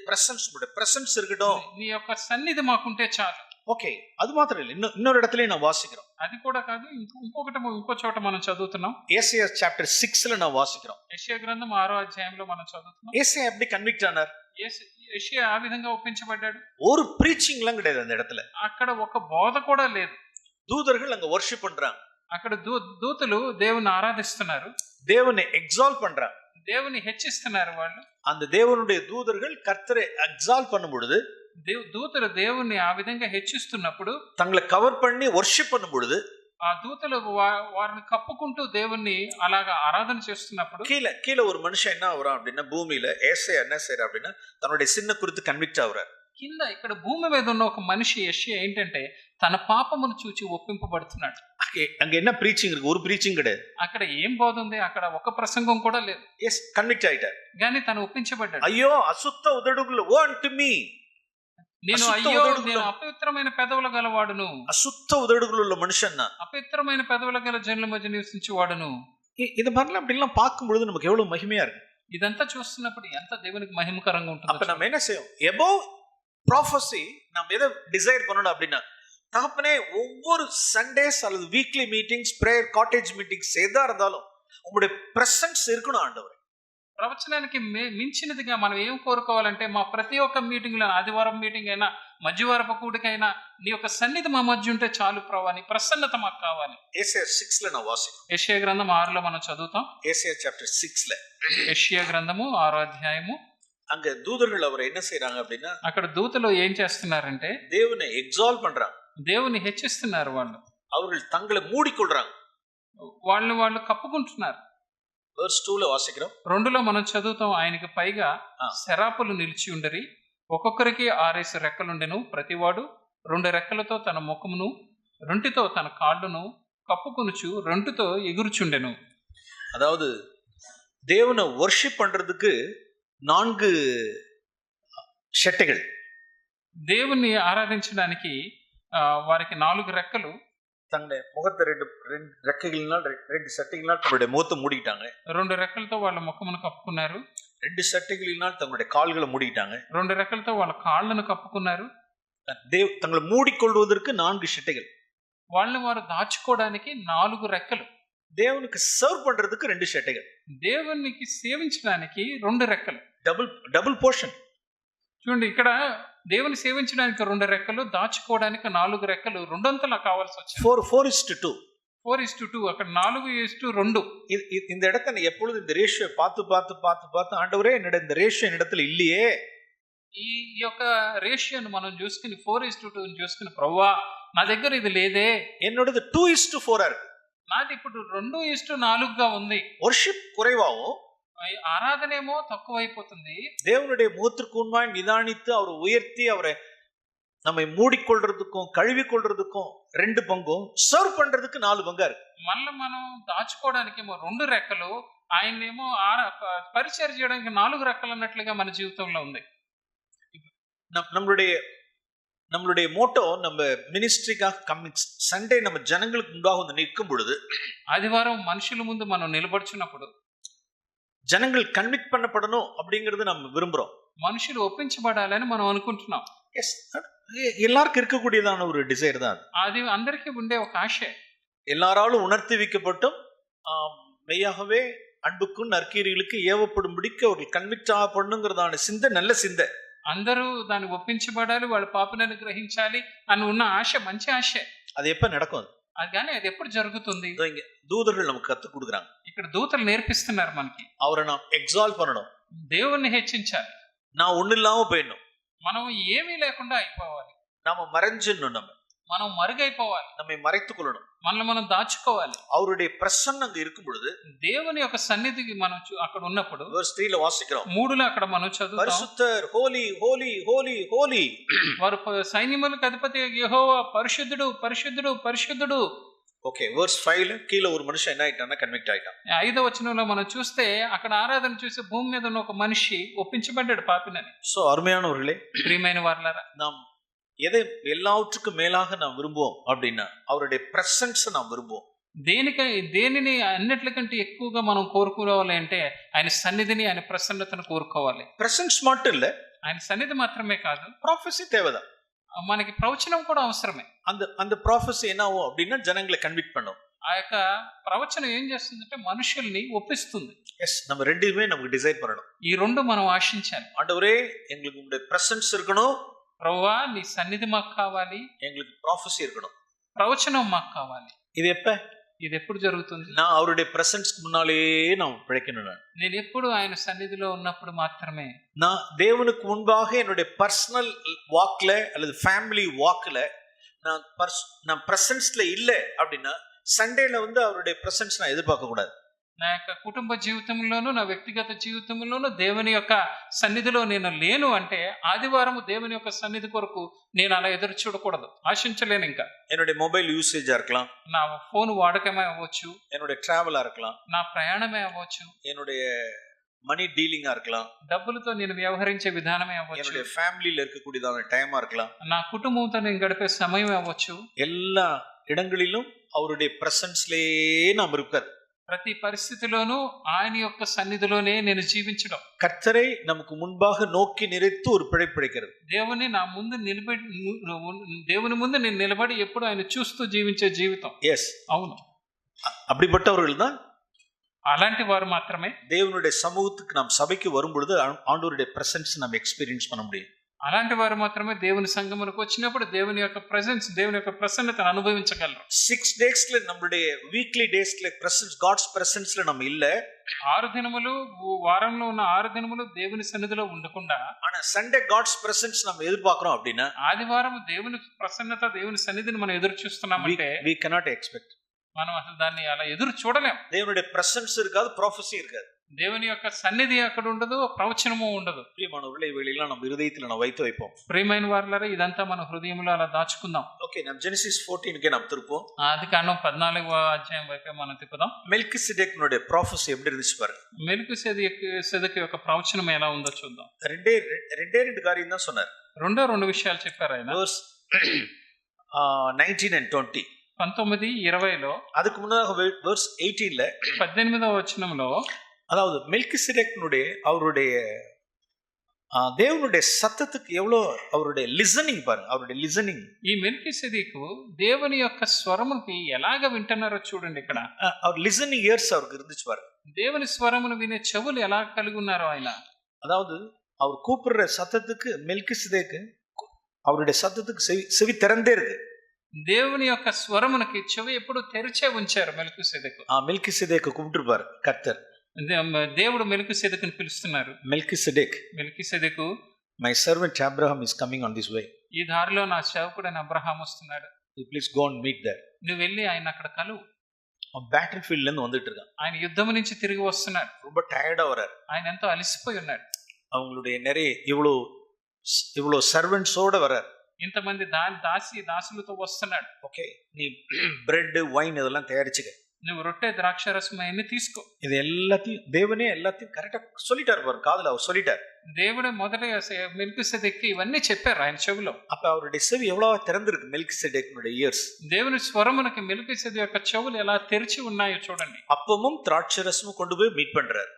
பிரசன்ஸ் இருக்கட்டும். నీ యొక్క సన్నిధి మాకుంటే చాలు. ஓகே, அது மாத்திரம் இல்ல, இன்னொரு இடத்துல நான் வாசிக்கிறோம். అది కూడా కాదు, ఇంకో చోట మనం చదువుతున్నాం. ஏசாயா சாப்டர் 6ல நான் வாசிக்கிறோம். యెషయా గ్రంథం 6వ అధ్యాయంలో మనం చదువుతున్నాం. ஏசாயா எப்படி கன்விக்ட் ஆனார்? యెషయా ఆ విధంగా ఒప్పించబడ్డాడు. ஒரு ப்ரீச்சிங்லாம் கிடையாது அந்த இடத்துல. అక్కడ ఒక బోధ కూడా లేదు. தூதர்கள் அங்க வர்ஷிப் பண்றாங்க. అక్కడ దూతలు దేవుని ఆరాధిస్తున్నారు, தேவனை எக்ஸால்ட் பண்றாங்க, దేవుని హెచ్చిస్తున్నారు. వాళ్ళు அந்த தேவனுடைய தூதர்கள் கர்த்தரை எக்ஸால்ட் பண்ணும் பொழுது, దూతలు దేవుణ్ణి ఆ విధంగా హెచ్చిస్తున్నప్పుడు, தங்களை கவர் பண்ணி வர்ஷிப் பண்ணும் பொழுது, ఆ దూతలు వారిని కప్పుకుంటూ దేవుణ్ణి అలాగా ఆరాధన చేస్తున్నప్పుడు கீழே ஒரு மனுஷன் என்ன ஆகுறான் அப்படின்னா, பூமியில ஏசாயா என்ன செய்யறான் அப்படின்னா தன்னுடைய சின்ன குறித்து கன்விக்ட் ஆகுறார். కింద ఇక్కడ భూమి మీద ఉన్న ఒక మనిషి యెషయా ఏంటంటే తన పాపమును చూచి ఒప్పింపబడుతున్నాడు. அங்க என்ன ப்ரீச்சிங் இருக்கு? ஒரு ப்ரீச்சிங் கிடையாது. అక్కడ ఏం బోధ ఉంది? అక్కడ ఒక ప్రసంగం కూడా లేదు. எஸ், கன்விக்ட் ஆயிட்டார். గాని తను ఒప్పించబడ్డాడు. ஐயோ, అశుద్ధ ఉదడుగులు ఓ అంటు మీ, నేను అపవిత్రమైన పెదవుల గలవాడును, అశుద్ధ ఉదడుగులు உள்ள மனுஷன், అపవిత్రమైన పెదవుల గల జనుల మధ్య నివసించేవాడును. இது மாதிரிலாம் அப்படிலாம் பார்க்கும் பொழுது நமக்கு எவ்வளவு மகிமையா இருக்கு. ఇదంతా చూస్తున్నప్పుడు ఎంత దేవునికి మహిమకరంగా ఉంటుంది. அப்ப நம்ம என்ன செய்யும்? எபோவ் ப்ராஃபஸி நாம் எதை டிசைர் பண்ணணும் அப்படின்னா, தகப்பனே, ஒவ்வொரு சண்டேஸ் அல்லது weekly meetings, prayer, cottage meetings எதா இருந்தாலும் உங்களுடைய பிரசன்ஸ் இருக்கணும் ஆண்டவரே. ప్రవచనానికి మించినదిగా మనం ఏం కోరుకోవాలంటే, మా ప్రతి ఒక్క మీటింగ్ లో, ఆదివారం మీటింగ్ అయినా మధ్యవారపు కూడికైనా నీ యొక్క సన్నిధి మా మధ్య ఉంటే చాలు ప్రభువా, నీ ప్రసన్నత మాకు కావాలి. ஏசாயா 6ல நான் வாசிக்கிறோம். యెషయా గ్రంథం 6లో మనం చదువుతాం. ஏசாயா சாப்டர் 6ல యెషయా గ్రంథము 6వ అధ్యాయము. அங்க தூதர்கள் அவரை என்ன செய்றாங்க அப்படின்னா, అక్కడ దూతలు ఏం చేస్తున్నారంటే தேவனை எக்ஸால்ட் பண்றாங்க, దేవుని హెచ్చిస్తున్నారు. వాళ్ళు அவர்கள் தங்களை மூடிக்கொள்றாங்க, వాళ్ళు కప్పుకుంటున్నారు. verse 2ல வாசிக்கிறோம். 2లో మనం చదువుతాం. ఆయనకి పైగా శరాపులు నిలిచి ఉండరి, ఒక్కొక్కరికి 6 రెక్కలుండెను, ప్రతివాడు 2 రెక్కలతో తన ముఖమును, 2తో తన కాళ్ళను కప్పుకొనుచు 2తో ఎగురుచుండెను. அதாவது தேவனை வர்ஷிப் பண்றதுக்கு 4 షట్టెகள். దేవుణ్ణి ఆరాధించడానికి వారికి 4 రెక్కలు. தங்களுடைய முகத்தை ரெண்டு ரெக்கைகளினால் ரெண்டு சட்டைகளினால் தங்களுடைய முகத்தை மூடிட்டாங்க. 2 రెక్కలతో వాళ్ళ ముఖమును కప్పుకున్నారు. 2 சட்டைகளினால் தங்களுடைய கால்களை மூடிட்டாங்க. 2 రెక్కలతో వాళ్ళ కాళ్ళను కప్పుకున్నారు. தங்களை மூடிக்கொள்வதற்கு 4 சட்டைகள். వాళ్ళని వారు దాచుకోవడానికి 4 రెక్కలు. దేవునికి సర్వ్ பண்றதுக்கு 2 சட்டைகள். దేవునికి సేవించడానికి 2 రెక్కలు. Double portion. చూడండి, ఇక్కడ దేవుని సేవించడానికి 2 రెక్కలు, దాచుకోవడానికి 4 రెక్కలు, రెండొంతలా కావాల్సి వచ్చింది. 4:2. 4:2. అక్కడ 4:2. இந்த இடத்துல எப்பொழுது இந்த ரேஷியோ பார்த்து ஆண்டவரே என்னோட இந்த ரேஷியோ என்னிடத்துல இல்லையே, ఈ యొక్క రేషియోను మనం చూసుకుని 4:2 చూసుకుని, ప్రభువా నా దగ్గర ఇది లేదే, என்னோடது 2:4 இருக்கு, నాది ఇప్పుడు 2:4గా ఉంది. worship குறைவாகும், ఆరాధనేమో తక్కువైపోతుంది. தேவனுடைய முகத்திற்கு முன்பாய் நிதானித்து அவரை உயர்த்தி அவரை நம்மை மூடிக்கொள்றதுக்கும் கழுவிக்கொள்றதுக்கும் 2 பங்கும், சர்வ் பண்றதுக்கு 4 பங்கா இருக்கு. మళ్ళీ మనం దాచుకోవడానికేమో 2 రెక్కలు, ఆయన్నేమో పరిచయం చేయడానికి 4 రెక్కలు అన్నట్లుగా మన జీవితంలో ఉంది. நம்மளுடைய மோட்டோ, நம்ம மினிஸ்ட்ரிக்காக கம்மிங் சண்டே நம்ம ஜனங்களுக்கு முன்பாக வந்து நிற்கும் பொழுது, ఆదివారం మనుషుల ముందు మనం నిలబడుచున్నప్పుడు ஜனங்கள் கன்விக்ட் பண்ணப்படணும் அப்படிங்கறது நம்ம விரும்புறோம். మనుషులు ఒప్పించబడాలని మనం అనుకుంటున్నాం. எல்லாருக்கும் இருக்கக்கூடியதான ஒரு டிசைர் தான் అది అందరికీ ఉండే ఒక ఆశ. எல்லாராலும் உணர்த்தி வைக்கப்பட்டும் மெய்யாகவே அன்புக்கும் நற்கிரிகளுக்கு ஏவப்படும்படிக்கு அவர்கள் கன்விக்ட் ஆகப்படணுங்கிறதான சிந்தை நல்ல சிந்தை. అందరూ దాన్ని ఒప్పించబడాలి, వాళ్ళ పాపలను గ్రహించాలి అని ఉన్న ఆశ మంచి ఆశ. அது எப்ப நடக்கும்? అది కానీ అది ఎప్పుడు జరుగుతుంది? దూతர்கள் நமக்கு கத்து கொடுக்குறாங்க. ఇక్కడ దూతలు నేర్పిస్తున్నారు మనకి. அவரை நாம் எக்ஸால்ட் பண்ணணும், దేవుణ్ణి హెచ్చించాలి. நான் ஒண்ணு இல்லாம போயிடணும், మనం ఏమీ లేకుండా అయిపోవాలి, நாம மறைஞ்சிடணும், మనం మరుగైపోవాలి, நம்மை மறைத்துக் கொள்ளணும், మనల్ని మనం దాచుకోవాలి. அவருடைய பிரசன்னம் அங்க இருக்கும் பொழுது, దేవుని యొక్క సన్నిధికి మనం అక్కడ ఉన్నప్పుడు, verse 3 వాసిக்கிறோம், 3లో అక్కడ మనం చదువుతాం, పరిశుద్ధர், హోలీ హోలీ హోలీ హోలీ, వారు సైన్యములకు అధిపతి యెహోవా పరిశుద్ధుడు పరిశుద్ధుడు పరిశుద్ధుడు. ఓకే, verse 5 కీలో ஒரு మనిషి என்ன ஆயிட்டானா కన్విక్ట్ ஆயிட்டான். 5వ వచనంలో మనం చూస్తే అక్కడ ఆరాధన చూసి భూమి మీద ఉన్న ఒక మనిషి ఒప్పించబడ్డాడు పాపినని. సో అరుமையானவர்களே, ప్రియమైన వారలారా, நாம் எதை எல்லாவற்றுக்கும் மேலாக நாம் விரும்புவோம் அப்படின்னா அவருடைய பிரசன்ஸ் நாம் விரும்புவோம். దేనిని అన్నిటికంటే ఎక్కువగా మనం కోరుకోవాలి అంటే ఆయన సన్నిధిని, ఆయన ప్రసన్నతను కోరుకోవాలి. பிரசன்ஸ் மட்டும் இல்ல, ఆయన సన్నిధి మాత్రమే కాదు, ப்ராஃபஸி தேவைதான். మనకి ప్రవచనం కూడా అవసరమే. அந்த ப்ராஃபஸி என்னாவோ அப்படின்னா ஜனங்களை கன்விக்ட் பண்ணும். ఆ యొక్క ప్రవచనం ఏం చేస్తుందంటే మనుషుల్ని ఒప్పిస్తుంది. எஸ், நம்ம ரெண்டுமே நமக்கு டிசைட் பண்ணணும். ఈ రెండు మనం ఆశించాలి. ஆண்டவரே எங்களுக்கு உங்களுடைய பிரசன்ஸ் இருக்கணும், ప్రభువా నీ సన్నిధి మాకు కావాలి, எங்களுக்கு ப்ராஃபஸி இருக்கணும், ప్రవచనం మాకు కావాలి. இது எப்ப? ఇది ఎప్పుడు జరుగుతుంది? நான் அவருடைய பிரசன்ஸ்க்கு முன்னாலே நான் பிழைக்கணும். నేను ఎప్పుడు ఆయన సన్నిధిలో ఉన్నప్పుడు మాత్రమే. நான் தேவனுக்கு முன்பாக என்னுடைய பர்சனல் வாக்ல அல்லது ஃபேமிலி வாக்ல நான் பிரசன்ஸ்ல இல்ல அப்படின்னா சண்டேல வந்து அவருடைய பிரசன்ஸ் நான் எதிர்பார்க்க கூடாது. నా యొక్క కుటుంబ జీవితంలోనూ, నా వ్యక్తిగత జీవితంలోనూ దేవుని యొక్క సన్నిధిలో నేను లేను అంటే ఆదివారం దేవుని యొక్క సన్నిధి కొరకు నేను అలా ఎదురు చూడకూడదు, ఆశించలేను. ఇంకా என்னுடைய மொபைல் யூசேஜா இருக்கலாம், నా ఫోన్ వాడకమే అవ్వచ్చు, என்னுடைய டிராவலா இருக்கலாம், నా ప్రయాణమే అవ్వచ్చు, என்னுடைய மணி டீலிங்கா இருக்கலாம், డబ్బులతో నేను వ్యవహరించే విధానమే అవ్వచ్చు, என்னுடைய ஃபேமிலில இருக்கக்கூடியதான டைமா இருக்கலாம், నా కుటుంబంతో నేను గడిపే సమయం అవ్వచ్చు. எல்லா இடங்களிலும் அவருடைய பிரசன்ஸ்லயே நாம் இருக்காது. ప్రతి పరిస్థితిలోనూ ఆయన యొక్క సన్నిధిలోనే నేను జీవించడం. கர்த்தரை நமக்கு முன்பாக நோக்கி நிறைத்து ஒரு பிழைப்பிழைக்கிறது. దేవుని నా ముందు నిలబడి, దేవుని ముందు నేను నిలబడి ఎప్పుడు ఆయన చూస్తూ జీవించే జీవితం. எஸ், అవును, அப்படிப்பட்டவர்கள் தான் అలాంటి వారు మాత్రమే தேவனுடைய சமூகத்துக்கு நாம் சபைக்கு வரும் பொழுது ஆண்டவருடைய பிரசன்ஸ் நாம் எக்ஸ்பீரியன்ஸ் பண்ண முடியும். అలాంటి వారు మాత్రమే దేవుని సంఘమునకు వచ్చినప్పుడు దేవుని యొక్క ప్రెసెన్స్, దేవుని యొక్క ప్రసన్నతను అనుభవించగలరు. 6 డేస్ல நம்மளுடைய వీక్లీ డేస్ல பிரசன்ஸ், గాడ్స్ பிரசன்ஸ்ல நம்ம இல்ல. 6 దినములు, వారంలో ఉన్న 6 దినములు దేవుని సన్నిధిలో ఉండకుండా, ஆனா சண்டே గాడ్స్ பிரசன்ஸ் நம்ம எதிர்பார்க்கிறோம் அப்படினா ఆదివారం దేవుని ప్రసన్నత, దేవుని సన్నిధిని మనం ఎదురు చూస్తున్నామంటే we cannot expect. మనం అసలు దాన్ని అలా ఎదురు చూడలేం. దేవునుடைய பிரசன்ஸ் இருக்காது, ப்ராஃபஸி இருக்காது. దేవుని యొక్క సన్నిధి అక్కడ ఉండదు, ప్రవచనము ఉండదు. ప్రియమానవர்களே, ఇవేళ நம்ம హృదయத்தில் நம்ம வைத்து வைப்போம். ప్రియమైన వారలారా, ఇదంతా మన హృదయంలో అలా దాచుకుందాం. ఓకే, ఓకే మనం జెనసిస్ 14కి நாம் திருப்போம். ఆది కాండం 14వ అధ్యాయం వైపే మనం తిప్పుదాం. மெல்கிசேதேக்கினுடைய ப்ராஃபஸி எப்படி இருந்துச்சு பாருங்க. మెల్కీసెదెకు యొక్క ప్రవచనం ఎలా ఉందో చూద్దాం. ரெண்டு காரியம் தான் சொன்னார். రెండు విషయాలు చెప్పారు ఆయన. Verse 19 and 20. 19, 20లో, அதுக்கு முன்னதாக verse 18ல 18వ వచనంలో, அதாவது மெல்கிசேதேக்கினுடைய அவருடைய தேவனுடைய சத்தத்துக்கு எவ்வளோ அவருடைய லிசனிங் பாருங்க, அவருடைய லிசனிங். ఈ మెల్కీసెదెకు దేవుని యొక్క స్వరముకి ఎలాగ వింటున్నారో చూడండి ఇక్కడ. அவர் லிசனிங் இயர்ஸ் அவருக்கு இருந்துச்சு பாருங்க. దేవుని స్వరమును వినే చెవులు ఎలా కలిగి ఉన్నారో ఆయన. அதாவது அவர் கூப்பிடுற சத்தத்துக்கு மெல்கிசேதேக்கு அவருடைய சத்தத்துக்கு செவி திறந்தே இருக்கு. దేవుని యొక్క స్వరమునకి చెవి ఎప్పుడు తెరిచే ఉంచారు మెల్కీసెదెకు. மெல்கிசேதேக்கு கூப்பிட்டுருப்பாரு கர்த்தர். దేవుడు మెల్కీసెదెకుని పిలుస్తున్నారు. Melchizedek, my servant Abraham is coming on this way. ఈ దారిలో నా సేవకుడైన అబ్రహాం వస్తున్నాడు. Please go and meet there. నువ్వు వెళ్ళి ఆయన అక్కడ కలువు. பேட்டில் ஃபீல்ட்ல இருந்து வந்துட்டு இருக்கான். ఆయన యుద్ధం నుంచి తిరిగి వస్తున్నాడు. ரொம்ப టైర్డా வரார். ఆయన ఎంతో అలసిపోయి ఉన్నాడు. அவங்களுடைய நிறைய இவ்வளோ సర్వెంట్సోட வரார். ఇంతమంది దాసులతో వస్తున్నాడు. ఓకే, నీ బ్రెడ్ వైన్ இதெல்லாம் தயாரிச்சுக்க, నువ్వు రొట్టె ద్రాక్షరసం అన్ని తీసుకో. இது எல்லாத்தையும் தேவனே எல்லாத்தையும் கரெக்டா சொல்லிட்டாரு பாரு, காதுல அவர் சொல்லிட்டாரு. దేవుడే మొదటగా మెల్కీసెదెక్కి ఇవన్నీ చెప్పారు ఆయన చెవిలో. அப்ப அவருடைய செவி எவ்வளவு திறந்திருக்கு மெல்கிசேதேக்கினுடைய இயர்ஸ். దేవుని స్వరమునకి మెల్కీసెదెకు యొక్క చెవులు ఎలా తెరిచి ఉన్నాయో చూడండి. அப்பமும் திராட்சரசமும் கொண்டு போய் மீட் பண்றாரு.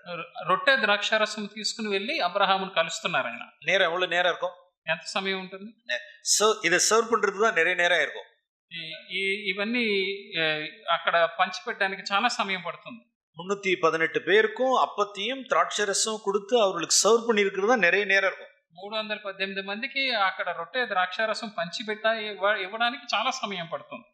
రొట్టె ద్రాక్షరసం తీసుకుని వెళ్ళి అబ్రహామును కలుస్తున్నారు ఆయన. நேரம் எவ்வளவு நேரம் இருக்கும்? ఎంత సమయం ఉంటుంది? இதை சர்வ் பண்றது தான் நிறைய நேரம் இருக்கும். ఇవన్నీ అక్కడ పంచిపెట్టడానికి చాలా సమయం పడుతుంది. 318 பேருக்கும் அப்பத்தையும் திராட்சரசம் கொடுத்து அவர்களுக்கு சர்வ் பண்ணி இருக்கிறது தான் நிறைய நேரம் இருக்கும். 318 మందికి అక్కడ రొట్టె ద్రాక్షారసం పంచిపెట్ట ఇవ్వడానికి చాలా సమయం పడుతుంది.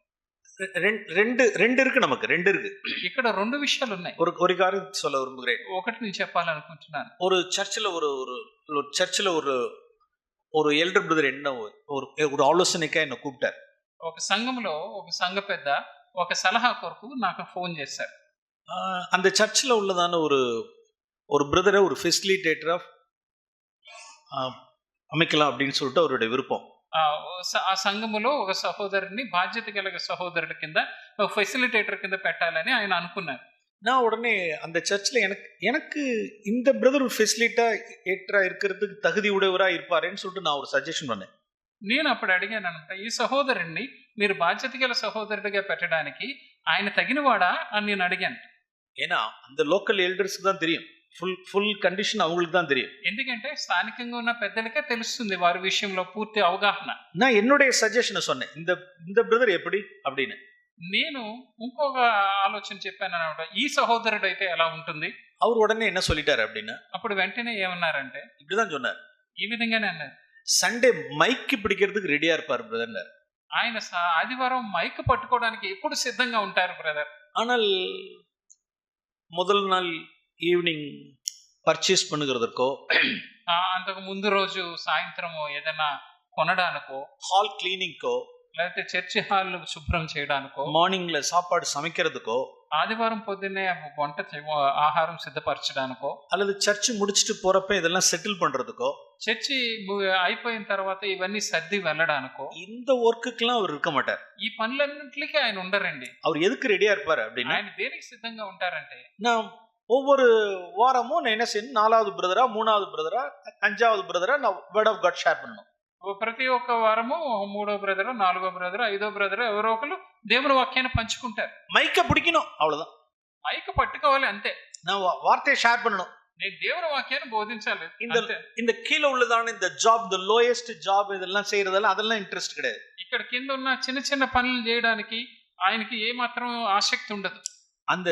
ரெண்டு இருக்கு, நமக்கு ரெண்டு இருக்கு. ఇక్కడ రెండు విషయాలు ఉన్నాయి. ஒரு காரியம் சொல்ல விரும்புகிறேன். ఒకటి నేను చెప్పాలనుకుంటున్నాను. ஒரு சர்ச்சில் ஒரு எல்டர் பிரதர் என்ன ஒரு ஆலோசனைக்கா என்ன கூப்பிட்டார். ఒక సంఘంలో ఒక సంఘ పెద్ద ఒక సలహా కొరకు నాకు ఫోన్ చేశారు. அந்த சர்ச்சில் உள்ளதான ஒரு பிரதரை ஒரு ஃபெசிலிட்டேட்டரா அமைக்கலாம் அப்படின்னு சொல்லிட்டு அவருடைய விருப்பம். ఆ సంఘములో ఒక సహోదరుని బాధ్యత కలిగిన సహోదరుడి కింద ఒక ఫెసిలిటేటర్ కింద పెట్టాలని ఆయన అనుకున్నారు. நான் உடனே அந்த சர்ச்சில் எனக்கு இந்த பிரதர் ஒரு ஃபெசிலிட்டேட்டரா இருக்கிறதுக்கு தகுதி உடையவரா இருப்பாருன்னு சொல்லிட்டு நான் ஒரு சஜஷன் பண்ணேன். నేను అప్పుడు అడిగానంట, ఈ సహోదరుణ్ణి మీరు బాధ్యత గల సహోదరుడిగా పెట్టడానికి ఆయన తగినవాడా అని నేను అడిగాను. ஏன்னா அந்த லோக்கல் எல்டர்ஸ்க்கு தான் தெரியும், ఫుల్ కండిషన్ அவங்களுக்கு தான் தெரியும். ఎందుకంటే స్థానికంగా ఉన్న పెద్దలకే తెలుస్తుంది వారి విషయంలో పూర్తి అవగాహన. நான் என்னுடைய సజెషన్ சொன்னேன், இந்த பிரதர் எப்படி அப்படின்னு. నేను ఇంకొక ఆలోచన చెప్పాను అన్నమాట, ఈ సహోదరుడు అయితే ఎలా ఉంటుంది. அவர் உடனே என்ன சொல்லிட்டாரு அப்படின்னா, అప్పుడు వెంటనే ఏమన్నారంటే இப்படிதான் சொன்னார், ఈ విధంగానే అన్నారు, సండే మైక్ పిడిக்கிறதுக்கு రెడీயா இருப்பாరు బ్రదర్. ఆయన ఆదివారం మైక్ పట్టుకోవడానికి ఎప్పుడు సిద్ధంగా ఉంటారు బ్రదర్. ஆனால் முதல் நாள் ఈవినింగ్ పర్చేస్ பண்ணுகிறதுக்கோ, అంతకు ముందు రోజు సాయంత్రము ఏదైనా కొనడానికో, హాల్ క్లీనింగ్కో, లేకపోతే చర్చి హాల్ శుభ్రం చేయడానికో, మార్నింగ్లో సాపాడు సமைக்கிறதுக்கோ, ఆదివారం పొద్దున్నే వంట ఆహారం సిద్ధపరచడానికో, அல்லது చర్చి முடிச்சிட்டு போறப்ப இதெல்லாம் సెటిల్ பண்றதுக்கோ, చర్చి అయిపోయిన తర్వాత ఇవన్నీ సర్ది వెళ్ళడానికో, இந்த ஒர்க்குக்கெல்லாம் அவர் இருக்க மாட்டார். ఈ పనులన్నింటికి ఆయన ఉండరండి. அவர் எதுக்கு ரெடியா இருப்பாரு அப்படின்னா, ఆయన దేనికి సిద్ధంగా ఉంటారంటే, நான் ஒவ்வொரு வாரமும் நான் என்ன செய்யணும், 4வது பிரதரா 3வது பிரதரா 5வது பிரதரா நான் வேர்ட் ఆఫ్ గాడ్ షేర్ பண்ணணும். ప్రతి ఒక్క వారము 3వ బ్రదర్ 4వ బ్రదర్ 5వ బ్రదర్ ఎవరో ఒకరు దేవుని వాక్యాన్ని పంచుకుంటారు. மைக்க பிடிக்கணும், அவ்வளவுதான். మైక్ పట్టుకోవాలి అంతే. நான் வார்த்தையை ஷேர் பண்ணணும், నేను దేవుని వాక్యాన్ని బోధించాలి. இந்த கீழே உள்ளதான இந்த ஜாப், தி లోయెస్ట్ జాబ్ இதெல்லாம் செய்யறதெல்லாம் அதெல்லாம் ఇంట్రెస్ట్ கிடையாது. ఇక్కడ కింద ఉన్న చిన్న చిన్న పనులు చేయడానికి ఆయనకి ఏ మాత్రం ఆసక్తి ఉండదు. அந்த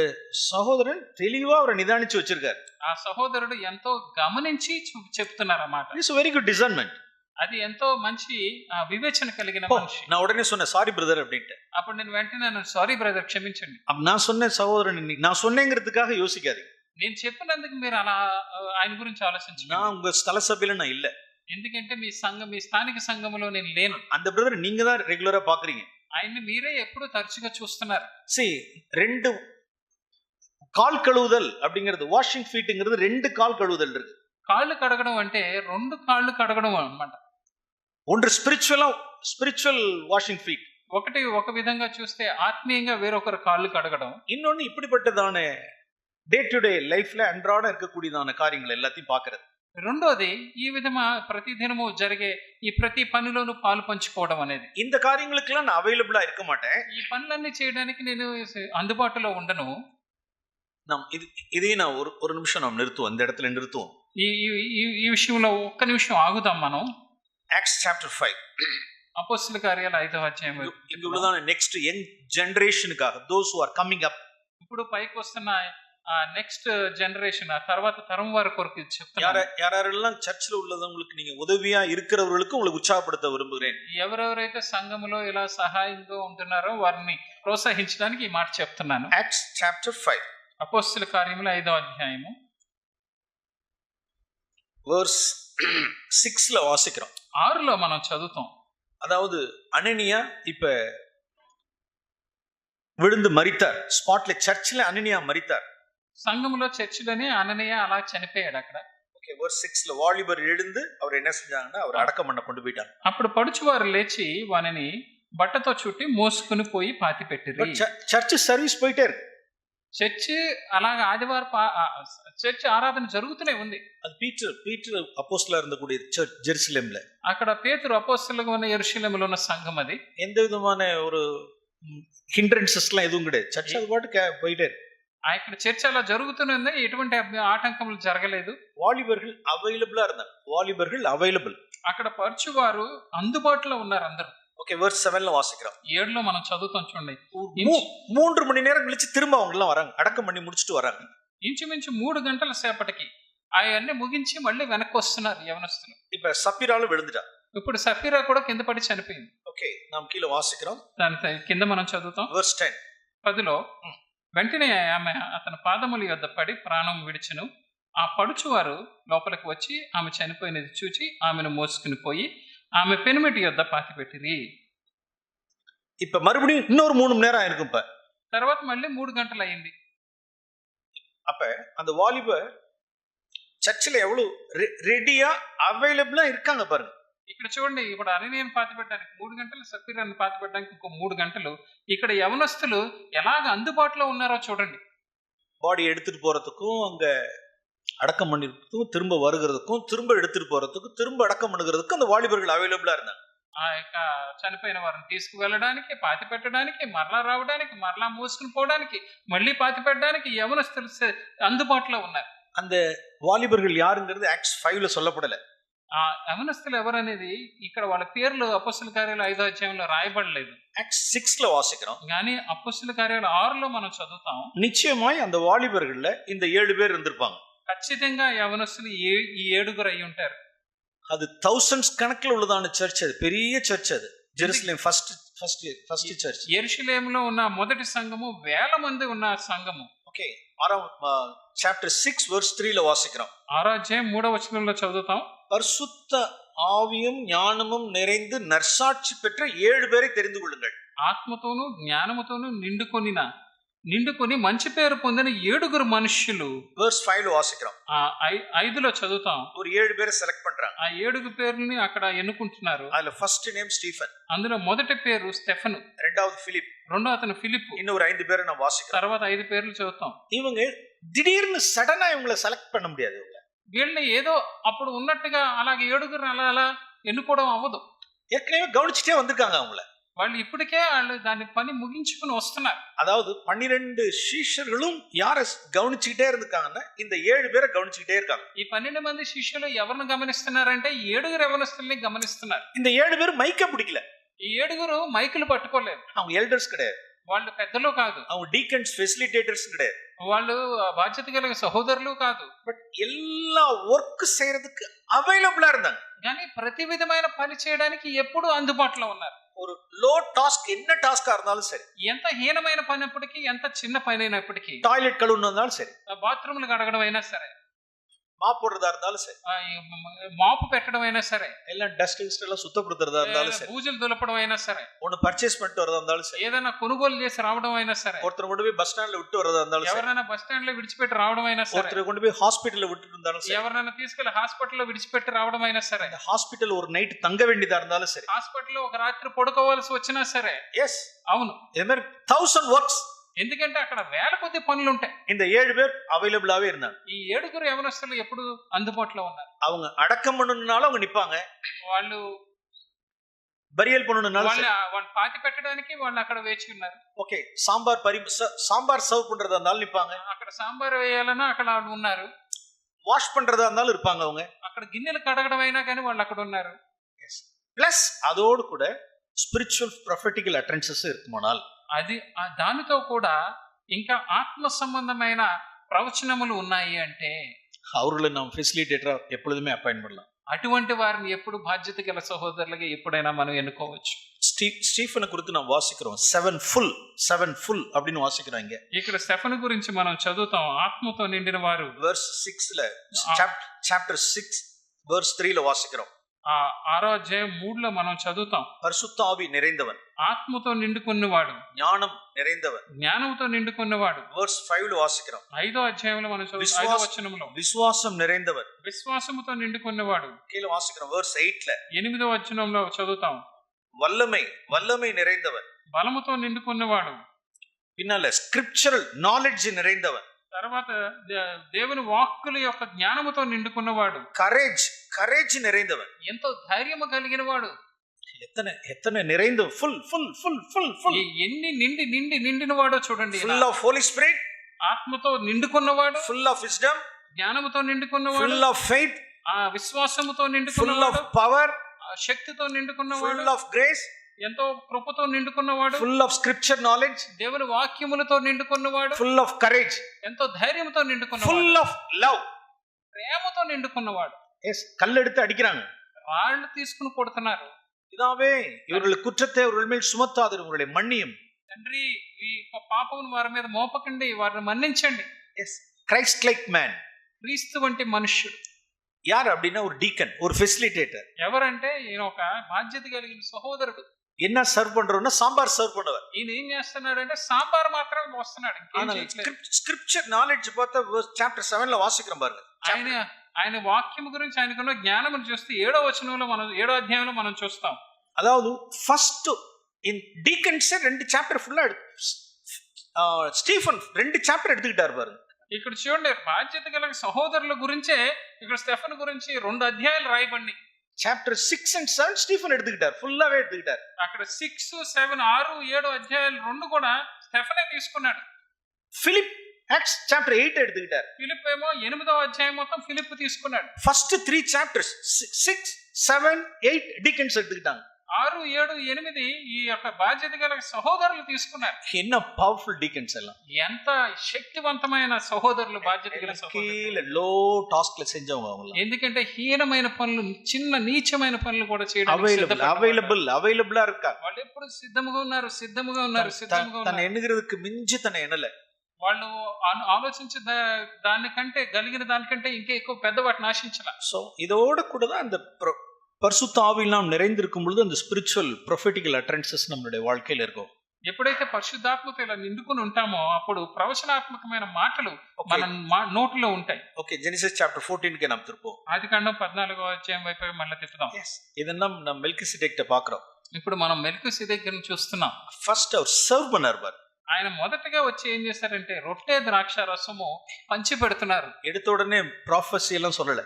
సహోదరుడు తెలివిగా அவரை నిదానించి வச்சிருக்காரு. ఆ సహోదరుడు ఎంతో గమనించి చెప్తున్నారు అన్నమాట. It's very good discernment. అది ఎంతో మంచి వివేచన కలిగిన మనిషి. நான் உடனே சொன்னேன் சாரி பிரதர் அப்படின்ட்டு. అప్పుడు నేను వెంటనే సారీ బ్రదర్ క్షమించండి. நான் சொன்ன సహోదరుని நான் சொன்னேங்கிறதுக்காக யோசிக்காதீங்க. నేను చెప్పినందుకు మీరు అలా ఆయన గురించి ఆలోచించండి. நான் உங்க స్థల సభ్యులు நான் இல்ல. ఎందుకంటే మీ స్థానిక సంఘములో నేను లేను. அந்த பிரதர் நீங்க தான் రెగ్యులర్ గా பாக்குறீங்க. ఆయన్ని మీరే ఎప్పుడు తరచుగా చూస్తున్నారు. రెండు కాల్ కழுவுதல் அப்படிங்கிறது, వాషింగ్ ఫీట్ங்கிறது 2 కాల్ కழுவுதல் இருக்கு. కాళ్ళు కడగడం అంటే 2 కాళ్ళు కడగడం అన్నమాట. ஒன்று ஸ்பிரிச்சுவல் வாஷிங் ஃபீட், ఒక విధంగా చూస్తే ఆత్మీయంగా వేరొకరు కాళ్ళు కడగడం, இன்னொன்னு இப்படிப்பட்டதான டே டு டே லைஃப்ல அன்றாட இருக்கக்கூடியதான காரியங்கள் எல்லாத்தையும் பார்க்கிறது. రెండోది ఈ విధమా ప్రతిదినము జరిగే ఈ ప్రతి పనిలోనూ పాలు పంచుకోవడం అనేది. இந்த காரியங்களுக்கெல்லாம் நான் அவைலபிளா இருக்க மாட்டேன். ఈ పనులన్నీ చేయడానికి నేను అందుబాటులో ఉండను. நாம் இதையும் நான் ஒரு நிமிஷம் நாம் நிறுத்துவோம், இந்த இடத்துல நிறுத்துவோம். ఈ ఈ- ఈ విషయంలో ఒక్క నిమిషం ఆగుదాం మనం. Acts chapter 5. అపోస్తలుల కార్యాలు 5వ అధ్యాయం. இங்க உள்ளதான நெக்ஸ்ட் யங் ஜெனரேஷனுக்காக, those who are coming up. ఇప్పుడు పైకి వస్తున్న ఆ నెక్స్ట్ జనరేషన్, ఆ తర్వాత తరం వారి కొరకు ఇది చెప్తున్నాను. யாரெல்லாம் சர்ச்சில் உள்ளவங்களுக்கு நீங்க உதவியா இருக்கிறவர்களுக்கு உங்களுக்கு உற்சாகப்படுத்த விரும்புகிறேன். ఎవరెవరైతే సంఘములో ఇలా సహాయంగా ఉంటున్నారో వారిని ప్రోత్సహించడానికి ఈ మాట చెప్తున్నాను. Acts chapter 5 అపోస్తలుల కార్యములు 5వ అధ్యాయము verse 6ல வாசிக்கிறோம். 6లో మనం చదువుతాం. அதாவது அனனியா இப்ப விழுந்து மரித்தார். ஸ்பாட்ல சர்ச்சில் அனனியா மரித்தார். సంఘములో చర్చిలోనే అననీయ అలా చనిపోయాడు అక్కడ. ஓகே, verse 6ல வாலிபர் எழுந்து அவர் என்ன செஞ்சாங்கன்னா அவர் அடக்கம் பண்ண கொண்டு போயிட்டாங்க. అప్పుడు పడుచువారు లేచి వానిని బట్టతో చుట్టి మోసుకుని పోయి పాతి పెట్టిరి. சர்ச் சர்வீஸ் போயிட்டே இருக்கு. చర్చి అలాగా ఆదివారం చర్చి ఆరాధన జరుగుతూనే ఉంది. அது பீட்டர் அப்போஸ்தலரா இருந்தக்கூடிய சர்ச் ஜெருசலேம்ல. అక్కడ పేతురు అపోస్తలుగా ఉన్న యెరూషలేములో ఉన్న సంఘం అది. எந்த விதமான ஒரு ஹிண்ட்ரன்சஸ்லாம் எதுவும் கிடையாது. சர்ச் அது பாட்டு போயிட்டே இருக்கு. ఇక్కడ చర్చ అలా జరుగుతూనే ఉంది, ఎటువంటి ఆటంకములు జరగలేదు. வாலிபர்கள் அவைலபிளா இருந்தாங்க. வாலிபர்கள் அவைலபிள். అక్కడ పరుచువారు అందుబాటులో ఉన్నారు అందరూ. ஓகே, verse 7ல வாசிக்கிறோம். 7లో మనం చదువుతాం చూడండి. 3 மணி நேரம் கழிச்சு திரும்ப அவங்க எல்லாம் வராங்க, அடக்கம் பண்ணி முடிச்சிட்டு வராங்க. ఇంచుమించు 3 గంటల సేపటికి అవన్నీ ముగించి మళ్ళీ వెనక్కి వస్తున్నారు యవనస్తులు. இப்ப சப்பீரால விழுந்துட்டா. ఇప్పుడు సఫీరా కూడా కింద పడి చనిపోయింది. ஓகே, நாம் கீழ வாசிக்கிறோம். దాని కింద మనం చదువుతాం. verse 10 10లో వెంటనే ఆమె అతని పాదముల యొద్ద పడి ప్రాణం విడిచెను. ఆ పడుచువారు లోపలికి వచ్చి ఆమె చనిపోయినది చూచి ఆమెను మోసుకుని పోయి ఆమె పెనిమిటి యొద్ద పాతిపెట్టిరి. இப்ப மறுபடியும் இன்னொரு 3 மணி நேரம் ஆயிருக்கும். இப்ப తర్వాత మళ్ళీ 3 గంటలు అయింది. அப்ப அந்த வாலிபர் சர்ச்சில் எவ்வளவு ரெடியா அவைலபிளா இருக்காங்க பாருங்க. ఇక్కడ చూడండి, ఇప్పుడు అననీయను పాతిపెట్టడానికి 3 గంటలు, సఫీరాను పాతిపెట్టడానికి ఇంకో 3 గంటలు. ఇక్కడ యవనస్తులు ఎలాగ అందుబాటులో ఉన్నారో చూడండి. பாடி எடுத்துட்டு போறதுக்கும், அங்க அடக்கம் பண்ணிருக்கிறதுக்கும், திரும்ப வருகிறதுக்கும், திரும்ப எடுத்துட்டு போறதுக்கும், திரும்ப அடக்கம் பண்ணுகிறதுக்கும் அந்த வாலிபர்கள் அவைலபிளா இருந்தாங்க. ఆ యొక్క చనిపోయిన వారిని తీసుకువెళ్ళడానికి, పాతి పెట్టడానికి, మరలా రావడానికి, మరలా మోసుకుని పోవడానికి, మళ్ళీ పాతి పెట్టడానికి యవనస్తులు అందుబాటులో ఉన్నారు. அந்த வாலிபர்கள் யாருங்கிறது Acts 5ல சொல்லப்படல. ఆ యవనస్తులు ఎవరనేది ఇక్కడ వాళ్ళ పేర్లు అపోస్తలుల కార్యాలు 5వ అధ్యాయంలో రాయబడలేదు. Acts 6ல வாசிக்கிறோம். కానీ అపోస్తలుల కార్యాలు 6లో మనం చదువుతాం. நிச்சயமாய் அந்த வாலிபர்கள்ல இந்த 7 பேர் இருந்திருப்பாங்க. ఖచ్చితంగా యవనస్తులు ఈ 7గురు అయి ఉంటారు. அது thousands கணக்குல உள்ளதான சர்ச். அது பெரிய சர்ச். அது ஜெருசலேம் ஃபர்ஸ்ட் சர்ச். యెరూషలేములో ఉన్న మొదటి సంఘము, వేల మంది ఉన్న సంఘము. ఓకే, చాప్టర్ 6 verse 3ல வாசிக்கிறோம். 6వ అధ్యాయం 3వ వచనంలో చదువుతాం. பரிசுத்த ஆவியும் ஞானமும் நிறைந்து நற்சாட்சி பெற்ற 7 பேரை தெரிந்து கொள்ளுங்கள். ఆత్మతోను జ్ఞానముతోను నిండుకొని మంచి పేరు పొందిన 7గురు మనుష్యులు. verse 5ல வாசிக்கிறோம். 5లో చదువుతాం. ஒரு 7 பேரை செலக்ட் பண்றாங்க. ఆ 7 పేర్లని అక్కడ ఎన్నుకుంటున్నారు. அதுல ஃபர்ஸ்ட் நேம் ஸ்டீஃபன். అందులో మొదటి పేరు స్టెఫను, இரண்டாவது பிலிப், రెండో అతను ఫిలిప్పు. இன்னொரு 5 பேரை நான் வாசிக்கிறேன். తర్వాత 5 పేర్లు చదువుతాం. இவங்க திடீர்னு சடனா இவங்களை செலக்ட் பண்ண முடியாது. వీళ్ళని ఏదో అప్పుడు ఉన్నట్టుగా అలాగే 7గురు అలా ఎన్నుకోవడం అవ్వదు. ஏற்கனவே கவனிச்சுட்டே வந்திருக்காங்க அவங்கள. వాళ్ళు ఇప్పటికే వాళ్ళు దాని పని ముగించుకుని వస్తున్నారు. அதாவது 12 சீஷர்களும் யாரை கவனிச்சுக்கிட்டே இருக்காங்கன்னா இந்த 7 பேரை கவனிச்சுக்கிட்டே இருக்காங்க. ఈ 12 మంది శిష్యులు ఎవరిని గమనిస్తున్నారంటే 7గురు యవనస్తుల్ని గమనిస్తున్నారు. இந்த 7 பேர் மைக்க பிடிக்கல. ఈ 7గురు మైకులు పట్టుకోలేదు. அவங்க ఎల్డర్స్ கிடையாது. వాళ్ళు పెద్దలు కాదు. அவங்க డీకన్స్ ఫెసిలిటేటర్స్ கிடையாது. వాళ్ళు బాధ్యత కలిగిన సహోదరులు కాదు. பட் எல்லா ஒர்க் செய்யறதுக்கு அவைலபிளா இருந்தாங்க. కానీ ప్రతి విధమైన పని చేయడానికి ఎప్పుడు అందుబాటులో ఉన్నారు. ஒரு லோ டாஸ்க், என்ன டாஸ்கா இருந்தாலும் சரி, ఎంత హీనమైన పని అయినప్పటికీ, ఎంత చిన్న పని అయినప్పటికీ, டாய்லெட் கழுவுனாலும் சரி, బాత్రూమ్లు కడగడం అయినా సరే, மாப் போடுறதா இருந்தாலும் சரி, మాపు పెట్టడం అయినా సరే, எல்லாம் டஸ்ட் கிஸ்ட் எல்லாம் சுத்தப்படுத்துறதா இருந்தாலும் சரி, బూజులు దులపడం అయినా సరే, ஒன்னு பர்ச்சேஸ் பண்ணிட்டு வரதா இருந்தாலும் சரி, ఏదైనా కొనుగోలు చేసి రావడం అయినా సరే, ஒருத்தர் கொண்டு போய் பஸ் ஸ்டாண்ட்ல விட்டு வரதா இருந்தாலும் சரி, ఎవరైనా బస్ స్టాండ్ లో విడిచిపెట్టి రావడం అయినా సరే, ஒருத்தர் கொண்டு போய் ஹாஸ்பிடல்ல விட்டுட்டு இருந்தாலும் சரி, ఎవరైనా తీసుకెళ్లి హాస్పిటల్లో విడిచిపెట్టి రావడం అయినా సరే, இந்த ஹாஸ்பிடல் ஒரு நைட் தங்க வேண்டியதா இருந்தாலும் சரி, హాస్పిటల్లో ఒక రాత్రి పడుకోవాల్సి వచ్చినా సరే, எஸ், అవును. இதே மாதிரி 1000 works ఎందుకంటే అక్కడ వేల కొద్ది పనులు ఉంటాయి. இந்த 7 பேர் அவைலபிளாவே இருந்தாங்க. ఈ 7 యవనస్తులు ఎప్పుడు అందుబాటులో ఉన్నారు. அவங்க அடக்கம் பண்ணணும்னாலும் அவங்க நிப்பாங்க, వాళ్ళు బరియల్ பண்ணணும்னாலும் వాళ్ళు పాతి పెట్టడానికి వాళ్ళు అక్కడ వేచి ఉన్నారు. ఓకే, சாம்பார் சர்வ் பண்றதா இருந்தாலும் நிப்பாங்க, అక్కడ సాంబార్ వేయాలన్నా అక్కడ వాళ్ళు ఉన్నారు. வாஷ் பண்றதா இருந்தாலும் இருப்பாங்க அவங்க, అక్కడ గిన్నెలు కడగడం అయినా కానీ వాళ్ళు అక్కడ ఉన్నారు. ప్లస్ அதோடு கூட ஸ்பிரிச்சுவல் ப்ரொஃபெட்டிக்கல் அட்டென்சஸ் இருக்குமானால், అది దానితో కూడా ఇంకా ఆత్మ సంబంధమైన ప్రవచనములు ఉన్నాయి అంటే அவர்களை நாம் ஃபெசிலிட்டேட்டரா எப்பொழுதுமே அப்பாயிண்ட் பண்ணலாம். అటువంటి వారిని ఎప్పుడు బాధ్యత గల సహోదరులుగా ఎప్పుడైనా మనం ఎన్నుకోవచ్చు. స్టీఫెన్ குறித்து நாம் వాసిக்கிறோம், 7 ఫుల్ அப்படின்னு వాసిக்கிறோம். ఇங்க ఇక్కడ స్టెఫెను గురించి మనం చదువుతాం, ఆత్మతో నిండిన వారు. verse 6 ல chapter 6 verse 3 ல వాసిக்கிறோம். 6వ అధ్యాయం 3లో మనం చదువుతాం, పరిశుద్ధ ఆవి நிறைந்தவன், ఆత్మతో నిండుకున్నవాడు, జ్ఞానం நிறைந்தவன், జ్ఞానంతో నిండుకున్నవాడు. verse 5 లో వాసిக்கிறோம். 5వ అధ్యాయంలో మనం చదువుతాం, 5వ వచనంలో విశ్వాసం நிறைந்தவன், విశ్వాసముతో నిండుకున్నవాడు. కీల వాసిக்கிறோம் verse 8 ல 8వ వచనంలో చదువుతాం, వల్లமை நிறைந்தவன், బలముతో నిండుకున్నవాడు. పిన్నాల స్క్రిప్చరల్ నాలెడ్జ్ நிறைந்தவன், తర్వాత దేవుని వాక్కుల యొక్క జ్ఞానముతో నిండుకున్నవాడు. కరేజ్ நிறைந்தவன், ఎంతో ధైర్యము కలిగిన వాడు. ఎత్తన நிறைந்த ఫుల్ ఎన్ని నిండిన వాడో చూడండి. ఫుల్ ఆఫ్ హోలీ స్పిరిట్, ఆత్మతో నిండుకున్నవాడు, ఫుల్ ఆఫ్ విజ్డమ్, జ్ఞానముతో నిండుకున్నవాడు, ఫుల్ ఆఫ్ ఫెయిత్, విశ్వాసముతో ఫుల్ నిండుకున్నవాడు, ఆఫ్ పవర్, శక్తితో నిండుకున్నవాడు, ఫుల్ ఆఫ్ గ్రేస్, ఎంతో కృపతో నిండుకున్నవాడు, ఫుల్ ఆఫ్ స్క్రిప్చర్ నాలెడ్జ్, దేవుని వాక్యములతో నిండుకున్నవాడు, ఫుల్ ఆఫ్ కరేజ్, ఎంతో ధైర్యంతో నిండుకున్నవాడు, ఫుల్ ఆఫ్ లవ్, ప్రేమతో నిండుకున్నవాడు. కల్లెడుతూ అడిక్கிறாங்க, రాళ్ళు తీసుకుని కొడుతున్నారు. இதாவே இவர்கள் குற்றத்தை அவர்கள் மேல் சுமத்தாது, உங்களுடைய மன்னியும். తండ్రి, ఈ పాపమును వారి మీద మోపకండి, వారిని మన్నించండి. క్రైస్ట్ లైక్ మ్యాన్, క్రీస్తు వంటి మనుష్యుడు. யார் அப்படின்னா ஒரு டீக்கன், ஒரு ஃபெசிலிட்டேட்டர். ఎవరంటే ఈయన ఒక బాధ్యత కలిగిన సహోదరుడు. என்ன సర్వ్ பண்றோம்னா సాంబార్ సర్వ్ பண்ணுவார். ఈయన ఏం చేస్తున్నాడంటే సాంబార్ మాత్రమే పోస్తున్నాడు. స్క్రిప్చర్ నాలెడ్జ్ பார்த்தா చాప్టర్ 7 లో వాసిக்கிறோம் பாருங்க. ఆయన వాక్యం గురించి ఆయనకున్న జ్ఞానం చూస్తే 7వ అధ్యాయంలో మనం చూస్తాం. அதாவது ஃபர்ஸ்ட் இன் டீக்கன்ஸ் 2 சாப்டர் ஃபுல்லா ஸ்டீஃபன் 2 சாப்டர் எடுத்துக்கிட்டார் பாருங்க. ఇక్కడ చూడండి, బాధ్యత గల సహోదరుల గురించే ఇక్కడ స్టెఫెన్ గురించి 2 అధ్యాయాలు రాయబడి. చాప్టర్ 6 and 7 స్టీఫెన్ எடுத்துக்கிட்டார், ఫుల్లావే எடுத்துக்கிட்டார். అక్కడ 6, 7, 6, 7 అధ్యాయాలు 2 కూడా స్టెఫెనే తీసుకున్నాడు. ఫిలిప్ యాక్ట్స్ చాప్టర్ 8 எடுத்துக்கிட்டார். ఫిలిప్ ఏమో 8వ అధ్యాయం మొత్తం ఫిలిప్ తీసుకున్నాడు. ఫస్ట్ 3 చాప్టర్స్ 6, 7, 8 డీకన్స్ எடுத்துக்கிட்டாங்க. 6, 7, 8 ఈ యొక్క బాధ్యత గల సహోదరులు తీసుకున్నారు. என்ன పవర్ఫుల్ డీకన్స్ எல்லாம், ఎంత శక్తివంతమైన సహోదరులు, బాధ్యత గల సహోదరులు. లో టాస్క్లు செஞ்சவங்க அவங்க. ఎందుకంటే హీనమైన పనులు, చిన్న నీచమైన పనులు కూడా చేయడానికి అవైలబుల్ இருக்காங்க. వాళ్ళు ఎప్పుడు సిద్ధముగా ఉన్నారు. తన ఎన్నుகிறதுக்கு మించి తన ఎనలే. వాళ్ళు ఆలోచించే దానికంటే కలిగిన దానికంటే ఇంకా ఎక్కువ పెద్ద వాటిని ఆశించాల. సో இதோட கூட தான் அந்த பரிசுத்த ஆவியில் நாம் நிறைந்திருக்கும் பொழுது அந்த ஸ்பிரிச்சுவல் ப்ரொஃபெட்டிக்கல் அட்டரன்சஸ் நம்மளுடைய வாழ்க்கையில இருக்கும். ఎప్పుడైతే పరిశుద్ధాత్మతో ఇలా నిండుకుని ఉంటామో అప్పుడు ప్రవచనాత్మకమైన మాటలు మన నోటిలో ఉంటాయి. ఓకే, జెనసిస్ చాప్టర్ 14 కి நாம் திருப்போம். ఆదికాండం 14వ అధ్యాయం వైపు మళ్ళీ తిప్పుదాం. இதெல்லாம் நம்ம மெல்கிசெதேக்கை பார்க்கிறோம். ఇప్పుడు మనం మెల్కిసెదెకుని చూస్తున్నాం. ఫస్ట్ அவர் సర్వ్ பண்ணார் பார். ఆయన మొదటగా వచ్చి ఏం చేశారంటే రొట్టె ద్రాక్ష రసము పంచి పెడుతున్నారు. எடுத்த உடனே ப்ராஃபஸி எல்லாம் சொல்லல.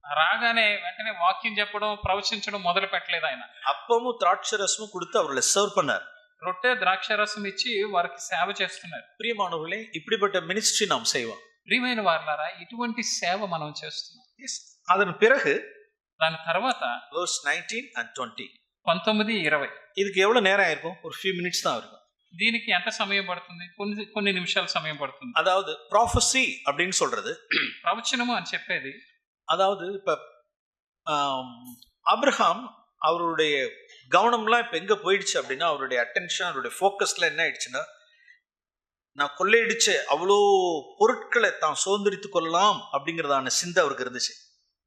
రాగానే వెంటనే వాక్యం చెప్పడం, ప్రవచించడం మొదలు పెట్టలేదు ఆయన. అప్పము ద్రాక్ష రసము கொடுத்து அவர்களை சர்வ் பண்ணார். రొట్టె ద్రాక్ష రసం ఇచ్చి వారికి సేవ చేస్తున్నారు. ప్రియమానవులే, இப்படிப்பட்ட మినిస్ట్రీ நாம் செய்வோம். ప్రియమైన వారలారా, ఇటువంటి సేవ మనం చేస్తున్నాం. அதன் பிறகு దాని తర్వాత verse 19 and 20 19, 20 இதுக்கு எவ்வளவு நேரம் ஆயிருக்கும்? ஒரு few minutes தான் இருக்கும். దీనికి ఎంత సమయం పడుతుంది? కొన్ని నిమిషాల సమయం పడుతుంది. அதாவது ப்ராஃபஸி அப்படின்னு சொல்றது, ప్రవచనము అని చెప్పేది, அதாவது இப்ப அப்ரஹாம் அவருடைய கவனம்லாம் இப்ப எங்க போயிடுச்சு அப்படின்னா, அவருடைய அட்டென்ஷன், அவருடைய ஃபோக்கஸ்ல என்ன ஆயிடுச்சுன்னா, நான் கொள்ளையடிச்ச அவ்வளோ பொருட்களை தான் சுதந்திரித்துக் கொள்ளலாம் அப்படிங்கிறதான சிந்தை அவருக்கு இருந்துச்சு.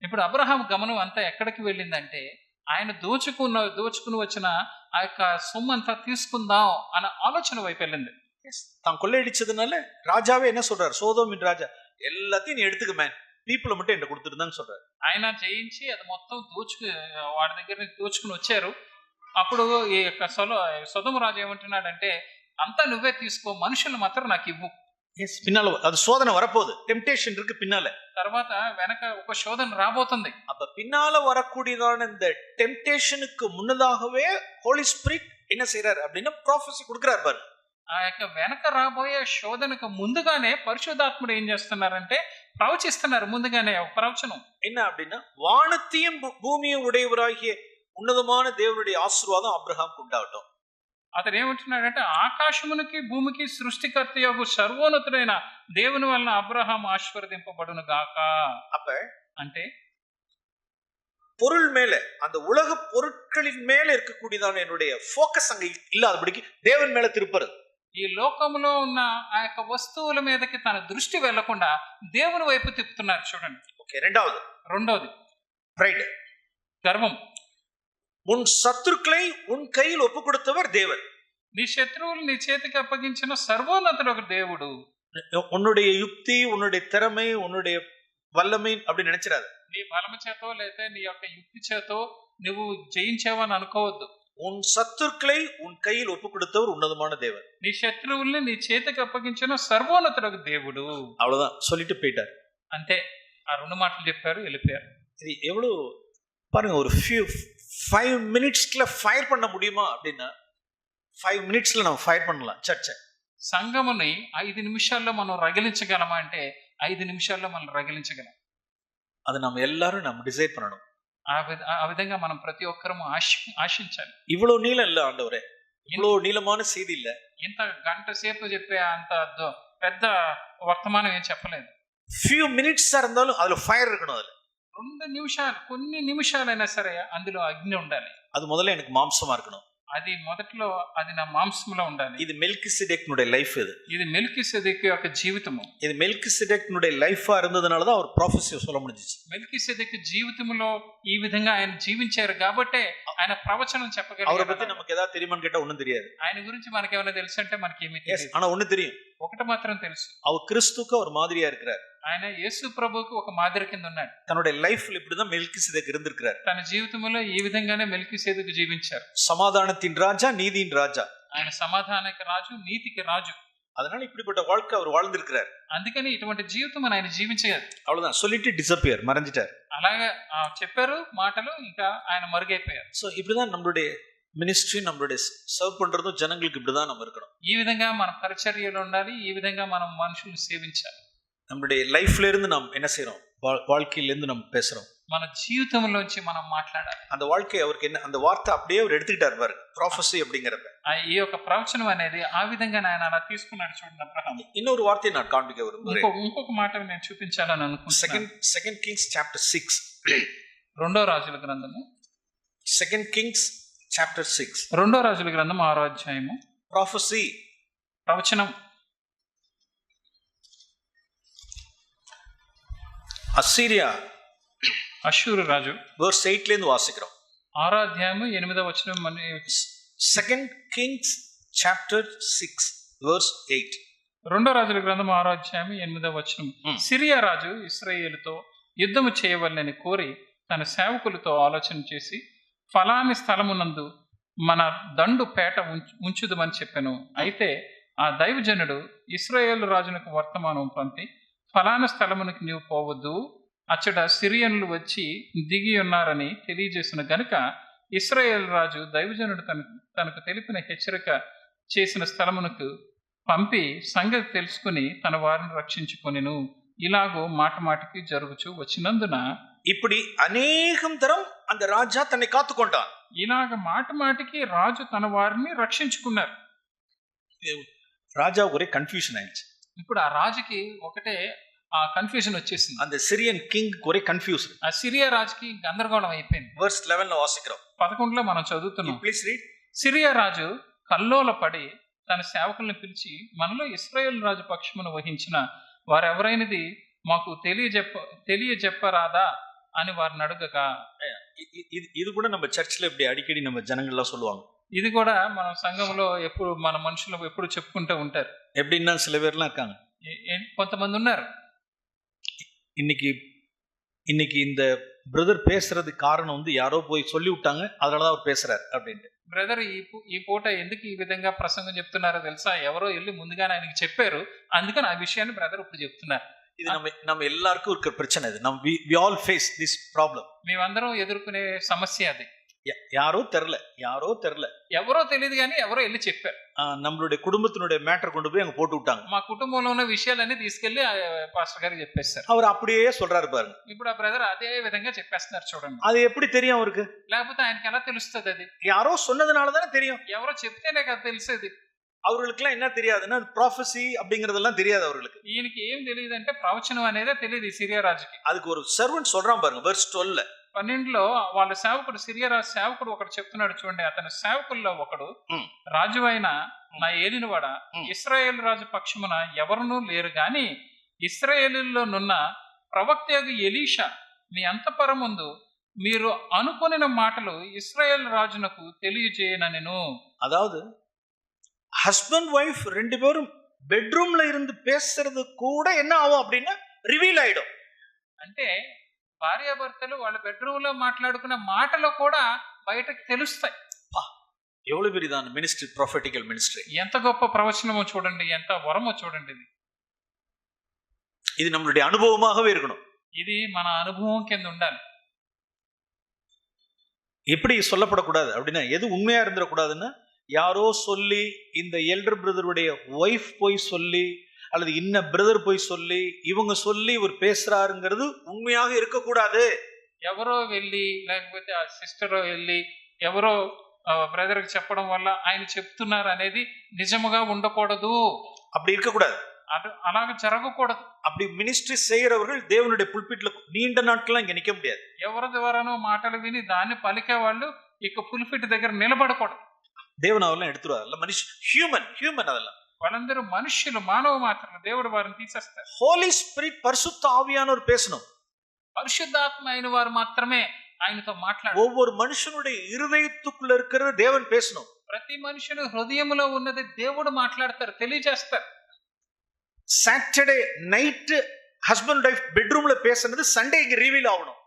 ఇప్పుడు అబ్రహాం గమనం అంతా ఎక్కడికి వెళ్ళిందంటే ఆయన దోచుకుని వచ్చిన ఆ యొక్క సొమ్ము అంతా తీసుకుందాం అన్న ఆలోచన వైపు వెళ్ళింది. தான் கொள்ளையடிச்சதுனால ராஜாவே என்ன சொல்றாரு, சோதோமின் ராஜா எல்லாத்தையும் நீ எடுத்துக்க மேன், పీపుల్ மட்டும் என்ன கொடுத்துருந்தான்னு சொல்றாரு. ఆయన జయించి అది మొత్తం వాడి దగ్గర దోచుకుని వచ్చారు. అప్పుడు ఈ యొక్క సొదొమ రాజు ఏమంటున్నాడంటే అంతా నువ్వే తీసుకో, మనుషులు మాత్రం నాకు ఇవ్వు. பின்னால அது சோதனை வரப்போகுது, டெம்டேஷன் இருக்கு பின்னால. తర్వాత వెనక ఒక శోధన రాబోతుంది. அப்ப பின்னால வரக்கூடியதான இந்த டெம்டேஷனுக்கு முன்னதாகவே ஹோலி ஸ்பிரிட் என்ன செய்யறாரு அப்படின்னா ப்ராஃபஸி கொடுக்கிறார் பாரு. ఆ యొక్క వెనక రాబోయే శోధనకు ముందుగానే పరిశుద్ధాత్ముడు ఏం చేస్తున్నారంటే ప్రవచిస్తున్నారు. ముందుగానే ఒక ప్రవచనం என்ன அப்படின்னா வானத்தையும் பூமியும் உடையவராகிய ఉన్నతமான దేవుడి ఆశీర్వాదం అబ్రహాంకు ఉండావటం. అతను ఏమంటున్నాడంటే ఆకాశమునికి భూమికి సృష్టికర్త యొక్క సర్వోన్నతుడైన దేవుని వలన అబ్రహాం ఆశీర్వదింపబడును గాక. அப்ப అంటే பொருள் மேல, அந்த உலக பொருட்களின் மேல இருக்கக்கூடியதான என்னுடைய ஃபோக்கஸ் அங்க இல்லாதபடிக்கு தேவன் மேல திருப்புறது. ఈ లోకంలో ఉన్న ఆ యొక్క వస్తువుల మీదకి తన దృష్టి వెళ్లకుండా దేవుని వైపు తిప్పుతున్నారు. చూడండి. ఓకే, రెండవది ప్రైడ్, గర్వం. உன் சத்துருக்களை உன் கையில் ஒப்பு கொடுத்தவர் தேவன். నీ శత్రువులు నీ చేతికి అప్పగించిన సర్వోన్నతుడు ఒక దేవుడు. உன்னுடைய யுக்தி, உன்னுடைய திறமை, உன்னுடைய வல்லமை அப்படி நினைச்சிடாத. నీ బలము చేతో లేదా నీ యొక్క యుక్తి చేతో నువ్వు జయించావని అనుకోవద్దు. உன் சத்துருக்களை உன் கையில் ஒப்பு கொடுத்தவர் ఉన్నతமான தேவன். నీ శత్రువుల్ని నీ చేతికి అప్పగించిన సర్వోన్నతుడు ఒక దేవుడు. அவ்வளவுதான் சொல்லிட்டு போயிட்டார். అంతే, ఆ రెండు మాటలు చెప్పారు, వెళ్ళిపోయారు. இது எவ்வளவு பாருங்க, ஒரு 5 மினிட்ஸ்ல ஃபயர் பண்ண முடியுமா அப்படின்னா 5 மினிட்ஸ்ல நம்ம ஃபயர் பண்ணலாம் சர்ச்சை. సంఘముని 5 నిమిషాల్లో మనం రగిలించగలమా అంటే 5 నిమిషాల్లో మనం రగిలించగలం. அது நம்ம எல்லாரும் நம்ம டிசைட் பண்ணணும். ఆ విధంగా మనం ప్రతి ఒక్కరూ ఆశించాలి. இவ்வளவு நீளம் இல்ல ஆண்டவரே, இவ்வளவு நீளமான செய்தி இல்ல, ఇంత గంట సేపు చెప్పే అంత పెద్ద వర్తమానం ఏం చెప్పలేదు. few minutes இருந்தாலும் அதுல ஃபயர் இருக்கணும். அதுல 2 నిమిషాలు, కొన్ని నిమిషాలైనా సరే అందులో అగ్ని ఉండాలి. அது முதல்ல எனக்கு மாம்சமா இருக்கணும். అది మొదట్లో అది నా మాంసంలో ఉండాలి. இது மெல்கிசெதேக்கினுடைய லைஃப். ఇది మెల్కీసెదెకు యొక్క జీవితము. இது மெல்கிசெதேக்கினுடைய லைஃபா இருந்ததனால தான் அவர் ப்ராஃபஸியை சொல்ல முடிஞ்சிச்சு. మెల్కీసెదెకు జీవితంలో ఈ విధంగా ఆయన జీవించారు కాబట్టి ఆయన ప్రవచనం చెప్పగలిగారు. அவரை பத்தி நமக்கு ஏதாவது தெரியுமான்னு கேட்டா ஒண்ணும் தெரியாது. ఆయన గురించి మనకి ఏమైనా తెలుసు అంటే మనకేమీ తెలియదు. ஆனா ஒண்ணு தெரியும், ఒకటి మాత్రం తెలుసు, அவர் கிறிஸ்துக்கு ஒரு மாதிரியா இருக்கிறார். ఆయన యేసు ప్రభువుకు ఒక మాదిరి కింద ఉన్నాడు. தன்னுடைய லைஃப்ல இப்படிதான் மெல்கிசெதேக் இருந்திருக்கிறார். తన జీవితంలో ఈ విధంగానే మెల్కీసెదెకు జీవించారు. சமாதானத்தின் ராஜா, நீதியின் ராஜா. ఆయన సమాధానకి రాజు, నీతికి రాజు. அதனால இப்படிப்பட்ட வாழ்க்கை அவர் வாழ்ந்திருக்கிறார். అందుకని ఇటువంటి జీవితం ఆయన జీవించగలరు. அவ்வளவுதான், சொல்லிட்டு டிசப்பியர், மறைஞ்சிட்டார். అలాగే చెప్పారు మాటలు, ఇంకా ఆయన మరుగైపోయారు. சோ இப்படிதான் நம்மளுடைய மினிஸ்ட்ரி, நம்மளுடைய சர்வ் பண்றதும் ஜனங்களுக்கு இப்படிதான் நம்ம இருக்கணும். ఈ విధంగా మన పరిచర్యలు ఉండాలి, ఈ విధంగా మనం మనుషుల్ని సేవించాలి. நம்மளுடைய லைஃப்ல இருந்து நாம் என்ன செய்யறோம், வாழ்க்கையில இருந்து நம்ம பேசுறோம். మన జీవితంలోంచి మనం మాట్లాడాలి. அந்த வாழ்க்கை அவருக்கு என்ன, அந்த வார்த்தை அப்படியே அவர் எடுத்துக்கிட்டார் பாரு, ப்ராஃபஸி அப்படிங்கறத. ఈ యొక్క ప్రవచనం అనేది ఆ విధంగా ఆయన అలా తీసుకున్నాడు. చూడండి, అబ్రహాం. இன்னொரு வார்த்தையை நான் காண்பிக்க விரும்புகிறேன். ఇంకొక మాట నేను చూపించాలని అనుకుంటున్నాను. Second Kings chapter 6. రెండో రాజుల గ్రంథము. Second Kings chapter 6. రెండో రాజుల గ్రంథం 6వ అధ్యాయము. ప్రాఫెసీ, ప్రవచనం. అస్సీరియా, అష్షూరు రాజు. verse 8 ல இருந்து வாசிக்கிறோம். 6వ అధ్యాయము 8వ వచనం. Second Kings chapter 6 verse 8. రెండో రాజుల గ్రంథం 6వ అధ్యాయం 8వ వచనం. సిరియా రాజు ఇశ్రాయేలుతో యుద్ధము చేయవలెనని కోరి తన సేవకులతో ఆలోచన చేసి ఫలాని స్థలమునందు మన దండు పేట ఉంచుదమని చెప్పాను. అయితే ఆ దైవజనుడు ఇశ్రాయేలు రాజునకు వర్తమానం పంపి, ఫలానా స్థలమునికి నీవు పోవద్దు, అచ్చట సిరియన్లు వచ్చి దిగి ఉన్నారని తెలియజేసిన గనుక ఇశ్రాయేలు రాజు దైవజనుడు తనకు తెలిపిన హెచ్చరిక చేసిన స్థలమునకు పంపి సంగతి తెలుసుకుని తన వారిని రక్షించుకొనెను. ఇలాగో మాట మాటికి జరుగుచూ వచ్చినందున இப்படி அநேகம் தரம் அந்த ராஜா தன்னை காத்துக்கொண்டான். ఇలాగ మాట మాటికి రాజు తన వారిని రక్షించుకున్నారు. ராஜா ஒரே கன்ஃபியூஷன் ஆயிடுச்சு. ఇప్పుడు ఆ రాజుకి ఒకటే ఆ కన్ఫ్యూజన్ వచ్చేసింది. அந்த சிரியன் கிங் ஒரே கன்ஃபியூஸ்డ్. ఆ సిరియా రాజుకి గందరగోళం అయిపోయింది. verse 11 లో వాసిக்கிறோம். 11లో మనం చదువుతున్నాం. Please read. సిరియా రాజు కల్లోలపడి తన సేవకులను పిలిచి, మనలో ఇశ్రాయేలు రాజు పక్షమును వహించిన వారెవరైనది మాకు తెలియజెప్పరాదా అని వారిని అడుగగా. இது கூட நம்ம சர்ச்சில் இப்படி அடிக்கடி நம்ம ஜனங்கள்லாம் சொல்லுவாங்க. ఇది కూడా మన సంఘంలో ఎప్పుడు మన మనుషులు ఎప్పుడు చెప్పుకుంటూ ఉంటారు. எப்படின்னா சில பேர்லாம் இருக்காங்க, కొంతమంది ఉన్నారు, இன்னைக்கு இந்த பிரதர் பேசுறதுக்கு காரணம் வந்து யாரோ போய் சொல்லி விட்டாங்க, அதனாலதான் அவர் பேசுறாரு அப்படின்ட்டு. బ్రదర్ ఈ పూట ఎందుకు ఈ విధంగా ప్రసంగం చెప్తున్నారో తెలుసా, ఎవరో వెళ్ళి ముందుగానే ఆయనకి చెప్పారు, అందుకని ఆ విషయాన్ని బ్రదర్ ఇప్పుడు చెప్తున్నారు. இது நம்ம எல்லாருக்கும் இருக்கிற பிரச்சனை. இது we all face this problem. మేమందరం ఎదుర్కొనే సమస్య అది. யாரோ தெரியல ఎవరో తెలియదు కానీ ఎవరో వెళ్ళి చెప్పారు. நம்மளுடைய குடும்பத்தினுடைய மேட்டர் கொண்டு போய் அங்க போட்டு விட்டாங்க. మా కుటుంబంలో ఉన్న విషయాలన్నీ తీసుకెళ్లి పాస్టర్ గారికి చెప్పేస్తారు. அவர் அப்படியே சொல்றாரு பாருங்க. ఇప్పుడు ఆ బ్రదర్ అదే విధంగా చెప్పేస్తున్నారు చూడండి. அது எப்படி தெரியும் அவருக்கு? లేకపోతే ఆయనకి ఎలా తెలుస్తుంది? అది யாரோ சொன்னதுனாலதானே தெரியும். ఎవరో చెప్తేనే కదా తెలిసేది. அவர்களுக்கெல்லாம் என்ன தெரியாதுன்னா ப்ராஃபஸி அப்படிங்கறதெல்லாம் தெரியாது அவர்களுக்கு. ఈయనకి ఏం తెలియదు అంటే ప్రవచనం అనేదే తెలియదు ఈ సిరియా రాజుకి. அதுக்கு ஒரு సర్వెంట్ சொல்றான் பாருங்க, వెర్స్ 12. 12లో వాళ్ళ సేవకుడు, సిరియా రాజు సేవకుడు ఒకడు చెప్తున్నాడు చూడండి. అతని సేవకుల్లో ఒకడు, రాజు అయిన నా ఏలినవాడ, ఇశ్రాయేలు రాజు పక్షమున ఎవరునూ లేరు గాని ఇశ్రాయేలులోనున్న ప్రవక్త ఎలీషా మీ అంతఃపురమందు మీరు అనుకొనిన మాటలు ఇశ్రాయేలు రాజునకు తెలియజేయనెను. அதாவது ஹஸ்பண்ட் வைஃப் ரெண்டு பேரும் பெட்ரூம்ல இருந்து பேசுறது கூட என்ன ஆகும் அப்படின்னா ரிவீல் ஆயிடும். అంటే భార్యాభర్తలు వాళ్ళ బెడ్రూమ్ లో మాట్లాడుకున్న మాటలు కూడా బయటకు తెలుస్తాయి. எவ்வளவு பெரியதான மினிஸ்ட்ரி, ப்ராஃபெட்டிக்கல் மினிஸ்ட்ரி. ఎంత గొప్ప ప్రవచనమో చూడండి, ఎంత వరమో చూడండి. இது நம்மளுடைய அனுபவமாகவே இருக்கணும். ఇది మన అనుభవం కింద ఉండాలి. எப்படி சொல்லப்படக்கூடாது அப்படின்னா, எது உண்மையா இருந்துடக்கூடாதுன்னா, யாரோ சொல்லி இந்த எல்டர் பிரதருடைய ஒய்ஃப் போய் சொல்லி அல்லது இன்ன பிரதர் போய் சொல்லி இவங்க சொல்லி இவர் பேசுறாருங்கிறது உண்மையாக இருக்கக்கூடாது. ఎవరో వెళ్ళి లేకపోతే ఆ సిస్టర్ వెళ్ళి ఎవరో బ్రదర్ కి చెప్పడం వల్ల ఆయన చెప్తున్నారు అనేది నిజముగా ఉండకూడదు. அப்படி இருக்கக்கூடாது. అలాగ జరగకూడదు. அப்படி மினிஸ்ட்ரி செய்யறவர்கள் தேவனுடைய புல்பிட்ல நீண்ட நாட்களா இங்க நிக்க முடியாது. ఎవరి ద్వారానో మాటలు విని దాన్ని పలికే వాళ్ళు ఇక పుల్పిట్ దగ్గర నిలబడకూడదు. தேவன் அவெல்லாம் எடுத்துருவார். மனுஷன் ஹியூமன் அதெல்லாம். వాళ్ళందరూ మనుషులు, మానవ మాత్రమే. దేవుడు వారిని తీసేస్తారు. హోలీ స్పిరిట్, పరిశుద్ధ ఆవియానவர் பேசணும். పరిశుద్ధాత్మ అయిన వారు మాత్రమే ఆయనతో మాట్లాడాలి. ஒவ்வொரு மனுஷனுடைய இருதயத்துக்குள்ள இருக்கிறது தேவன் பேசணும். ప్రతి మనుషుని హృదయంలో ఉన్నది దేవుడు మాట్లాడతారు, తెలియజేస్తారు. சாட்டர்டே நைట్ హస్బెండ్ వైఫ్ బెడ్రూమ్ లో பேசுனது సండే ఇங்க రివీల్ ఆవணும்.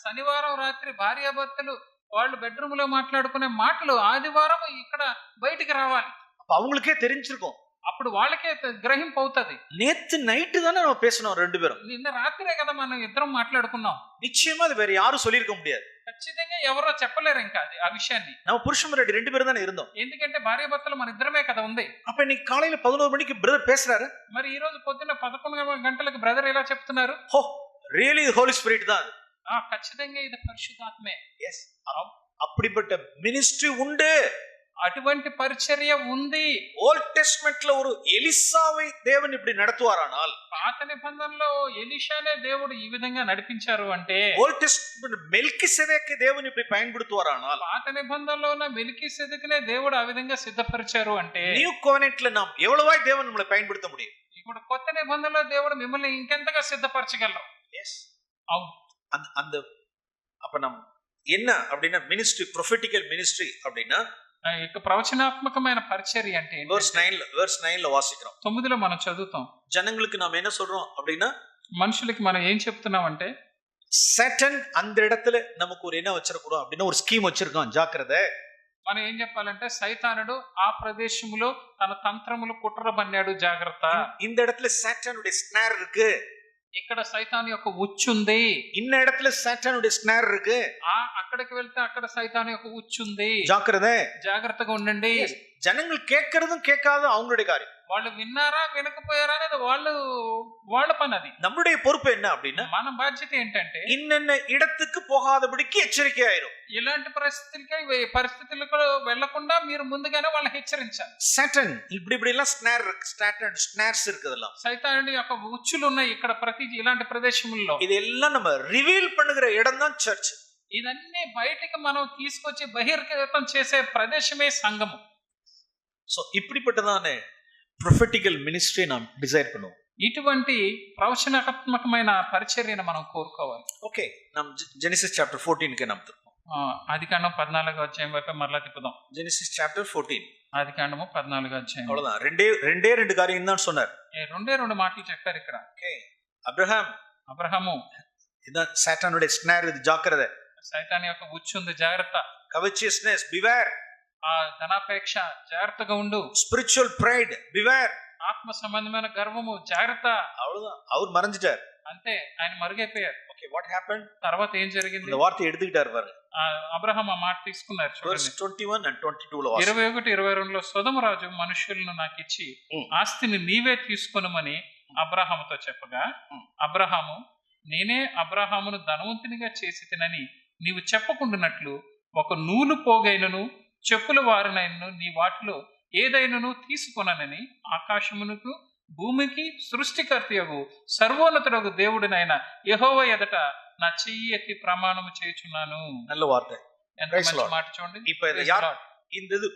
శనివారం రాత్రి భార్యాభర్తలు వాళ్ళు బెడ్రూమ్ లో మాట్లాడుకునే మాటలు ఆదివారం ఇక్కడ బయటికి రావాలి. அவங்களுக்கே தெரிஞ்சிருக்கும். అప్పుడు వాళ్ళకే గ్రహింపు అవుతుంది. நேத்து நைட்டு தானே நம்ம பேசணும் ரெண்டு பேரும். నిన్న రాత్రే కదా మనం ఇద్దరం మాట్లాడుకున్నాం. நிச்சயமா அது வேற யாரும் சொல்லிருக்க முடியாது. ఖచ్చితంగా ఎవరో చెప్పలేరు ఇంకా ఆ విషయాన్ని. நம்ம புருஷன் ரெண்டு ரெண்டு பேரும் தானே இருந்தோம். ఎందుకంటే భార్యాభర్తలు మన ఇద్దరమే కదా ఉంది. அப்ப இன்னைக்கு காலையில 11 மணிக்கு பிரதர் பேசுறாரு. మరి ఈ రోజు పొద్దున్న 11 గంటలకు బ్రదర్ ఎలా చెప్తున్నారు? హో, రియల్లీ హోలీ స్పిరిట్ தான். ఖచ్చితంగా ఇది పరిశుద్ధాత్మే. எஸ், அப்படிப்பட்ட மினிஸ்ட்ரி உண்டு. అటువంటి పరిచర్య ఉంది. ఓల్డ్ టెస్ట్మెంట్ లో ஒரு ఎలీసాவை దేవుని இப்படி நடத்துவாரானால், పాత నిబంధనలో ఎలీషానే దేవుడు ఈ విధంగా నడిపించారు అంటే, ఓల్డ్ టెస్ట్మెంట్ మెల్కిసెదెకు దేవుని இப்படி பயன்படுத்துவாரானால், పాత నిబంధనలో ఉన్న మెల్కిసెదెకునే దేవుడు ఆ విధంగా సిద్ధపరిచారు అంటే, நியூ కోవెనెంట్ లో நாம் எவ்வளவாய் தேவன் நம்மளை பயன்படுத்த முடியும்? ఇప్పుడు కొత్త నిబంధనలో దేవుడు మిమ్మల్ని ఇంకెంతగా సిద్ధపరచగలరు. எஸ், అవును. அந்த அப்ப நம்ம என்ன அப்படின்னா மினிஸ்ட்ரி, ப்ரொஃபெட்டிக்கல் மினிஸ்ட்ரி அப்படின்னா ఇక ప్రవచనాత్మకమైన పరిచర్య అంటే verse 9 లో వాసిக்கிறோம். 9లో మనం చదువుతాం. ஜனங்களுக்கு நாம என்ன சொல்றோம் அப்படின்னா, మనుషులకి మనం ఏం చెప్తున్నాం అంటే, సాటన్ அந்த இடத்துல நமக்கு ஒரு என்ன வச்சிருக்கோம் அப்படின்னா ஒரு ஸ்கீம் வச்சிருக்கான், జాగ్రత్త. మనం ఏం చెప్పాలంటే, సైతానుడు ఆ ప్రదేశంలో తన తంత్రములు కుట్ర బన్నాడు, జాగ్రత్త. இந்த இடத்துல சாட்டனுடைய ஸ்னார் இருக்கு. ఇక్కడ సైతాన్ యొక్క ఉచ్చు ఉంది. இந்த இடத்துல சாட்டனுடைய ஸ்னார் இருக்கு. అక్కడికి వెళ్తే అక్కడ సైతాన్ యొక్క ఉచ్చు ఉంది, జాగ్రత్తగా ఉండండి. ஜனங்கள் கேட்கறதும் கேட்காதும் அவங்களுடைய காரியம். వాళ్ళు విన్నారా వినకపోయారా అనేది వాళ్ళ పని. అది நம்மளுடைய பொறுப்பு என்ன அப்படின்னா, మన బాధ్యత ఏంటంటే இன்னென்ன இடத்துக்கு போகாதபடிக்கு எச்சரிக்கை ஆயிரும். ఇలాంటి పరిస్థితులకు వెళ్లకుండా మీరు ముందుగానే వాళ్ళని హెచ్చరించాలి. సాటన్ இப்படி எல்லாம் ஸ்னார்ஸ் இருக்குதெல்லாம், సైతానుడి యొక్క ఉచ్చులు ఉన్నాయి ఇక్కడ ప్రతి ఇలాంటి ప్రదేశంలో. இதெல்லாம் நம்ம ரிவீல் பண்ணுகிற இடம் தான் சர்ச். ఇదన్నీ బయటికి మనం తీసుకొచ్చి బహిర్గతం చేసే ప్రదేశమే సంఘము. ஸோ இப்படிப்பட்டதான ப்ரொஃபெட்டிக்கல் மினிஸ்ட்ரி நாம் டிசைர் பண்ணுவோம். ఇటువంటి ప్రవచనాత్మకమైన పరిచర్యను మనం కోరుకోవాలి. ఓకే, మనం జెనసిస్ చాప్టర్ 14కి நாம் திருப்போம். ఆదికాండం 14వ అధ్యాయం వైపు మరలా తిప్పుదాం. Genesis chapter 14. ఆదికాండము 14వ అధ్యాయం. அவ்வளவுதான். రెండే రెండు కార్యం தான் சொன்னார். రెండే రెండు మాటలు చెప్పారు ఇక్కడ. ఓకే, అబ్రహాము ఇதான் సాతానుடைய స్నార్, ఇది జాగ్రత్త. సైతాన్ యొక్క ఉచ్చు ఉంది, జాగ్రత్త. కవచియస్నెస్, బివేర్. ఆ ధనాపేక్ష, జాగ్రత్తగా ఉండు. Spiritual pride, beware. ఆత్మ సంబంధమైన గర్వము, జాగ్రత్త. அவ்வளவுதான். அவர் மறைஞ்சிட்டார். అంతే, ఆయన మరుగైపోయారు. Okay, what happened? తర్వాత ఏం జరిగింది? இந்த வார்த்தை எடுத்துக்கிட்டார் பாருங்க. అబ్రహాం ఆ మాట తీసుకున్నారు. verse 21 and 22 లో 21, 22లో సొదొమరాజు మనుషులను నాకు ఇచ్చి ఆస్తిని నీవే తీసుకొనుమని అబ్రహాముతో చెప్పగా, అబ్రహాము, నేనే అబ్రహామును ధనవంతునిగా చేసి తినని నీవు చెప్పకుండానట్లు ఒక నూలు పోగైనను చెప్పుల వారినైనను నీ వాటిలో ఏదైనను తీసుకొననని ఆకాశమునకు భూమికి సృష్టికర్తయగు సర్వోన్నతుడగు దేవుడినైన యెహోవా ఎదుట నా చెయ్యి ఎత్తి ప్రమాణము చేయుచున్నాను. நல்ல வார்த்தை. ఎంత మంచి మాట చూడండి. இப்ப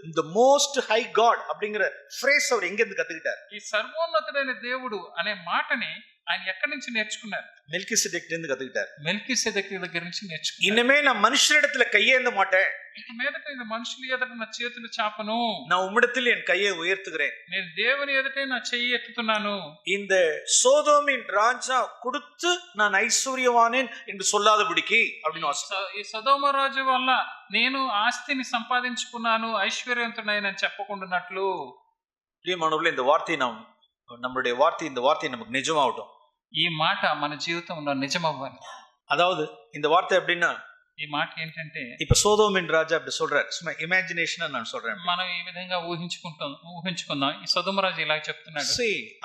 இந்த மோஸ்ட் ஹை காட் அப்படிங்கற ஃப்ரேஸ் அவர் எங்க இருந்து கத்துக்கிட்டார்? ఈ సర్వోన్నతుడైన దేవుడు అనే మాటని ఆయన ఎక్కడి నుంచి నేర్చుకున్నారు? மெல்கிசெதேக் இருந்து கத்துக்கிட்டார். మెల్కీసెదెక్ దగ్గర నుంచి నేర్చుకున్నారు. இனிமே நான் மனுஷரிடத்துல கையேந்த மாட்டேன். ఇక మీదట இந்த మనుషుల ఎదుట నా చేతులు చాపను. நான் உம்மிடத்தில் என் கையை உயர்த்துகிறேன். నేను దేవుని ఎదుటే నా చెయ్యి ఎత్తుతున్నాను. இந்த சோதோமின் ராஜா கொடுத்து நான் ஐஸ்வர்யவானேன் என்று சொல்லாதபடிக்கு அப்படின்னு ఈ సొదొమ రాజు వల్ల నేను ఆస్తిని సంపాదించుకున్నాను, ఐశ్వర్యవంతుడైనని చెప్పకుండానట్లు. பிரியமானவர்களே, இந்த வார்த்தை நம்மளுடைய வார்த்தை, இந்த வார்த்தை நமக்கு நிஜமாகட்டும். ఈ మాట మన జీవితంలో నిజమవ్వాలి. அதாவது இந்த வார்த்தை எப்படின்னா, ఈ మాట ఏంటంటే, இப்ப சோதோமின் ராஜா அப்படி சொல்றாரு. சும்மா இமேஜினேஷனா நான் சொல்றேன். మనం ఈ విధంగా ఊహించుకుందాం. ఈ సొదొమ రాజు ఇలా చెప్తున్నాడు.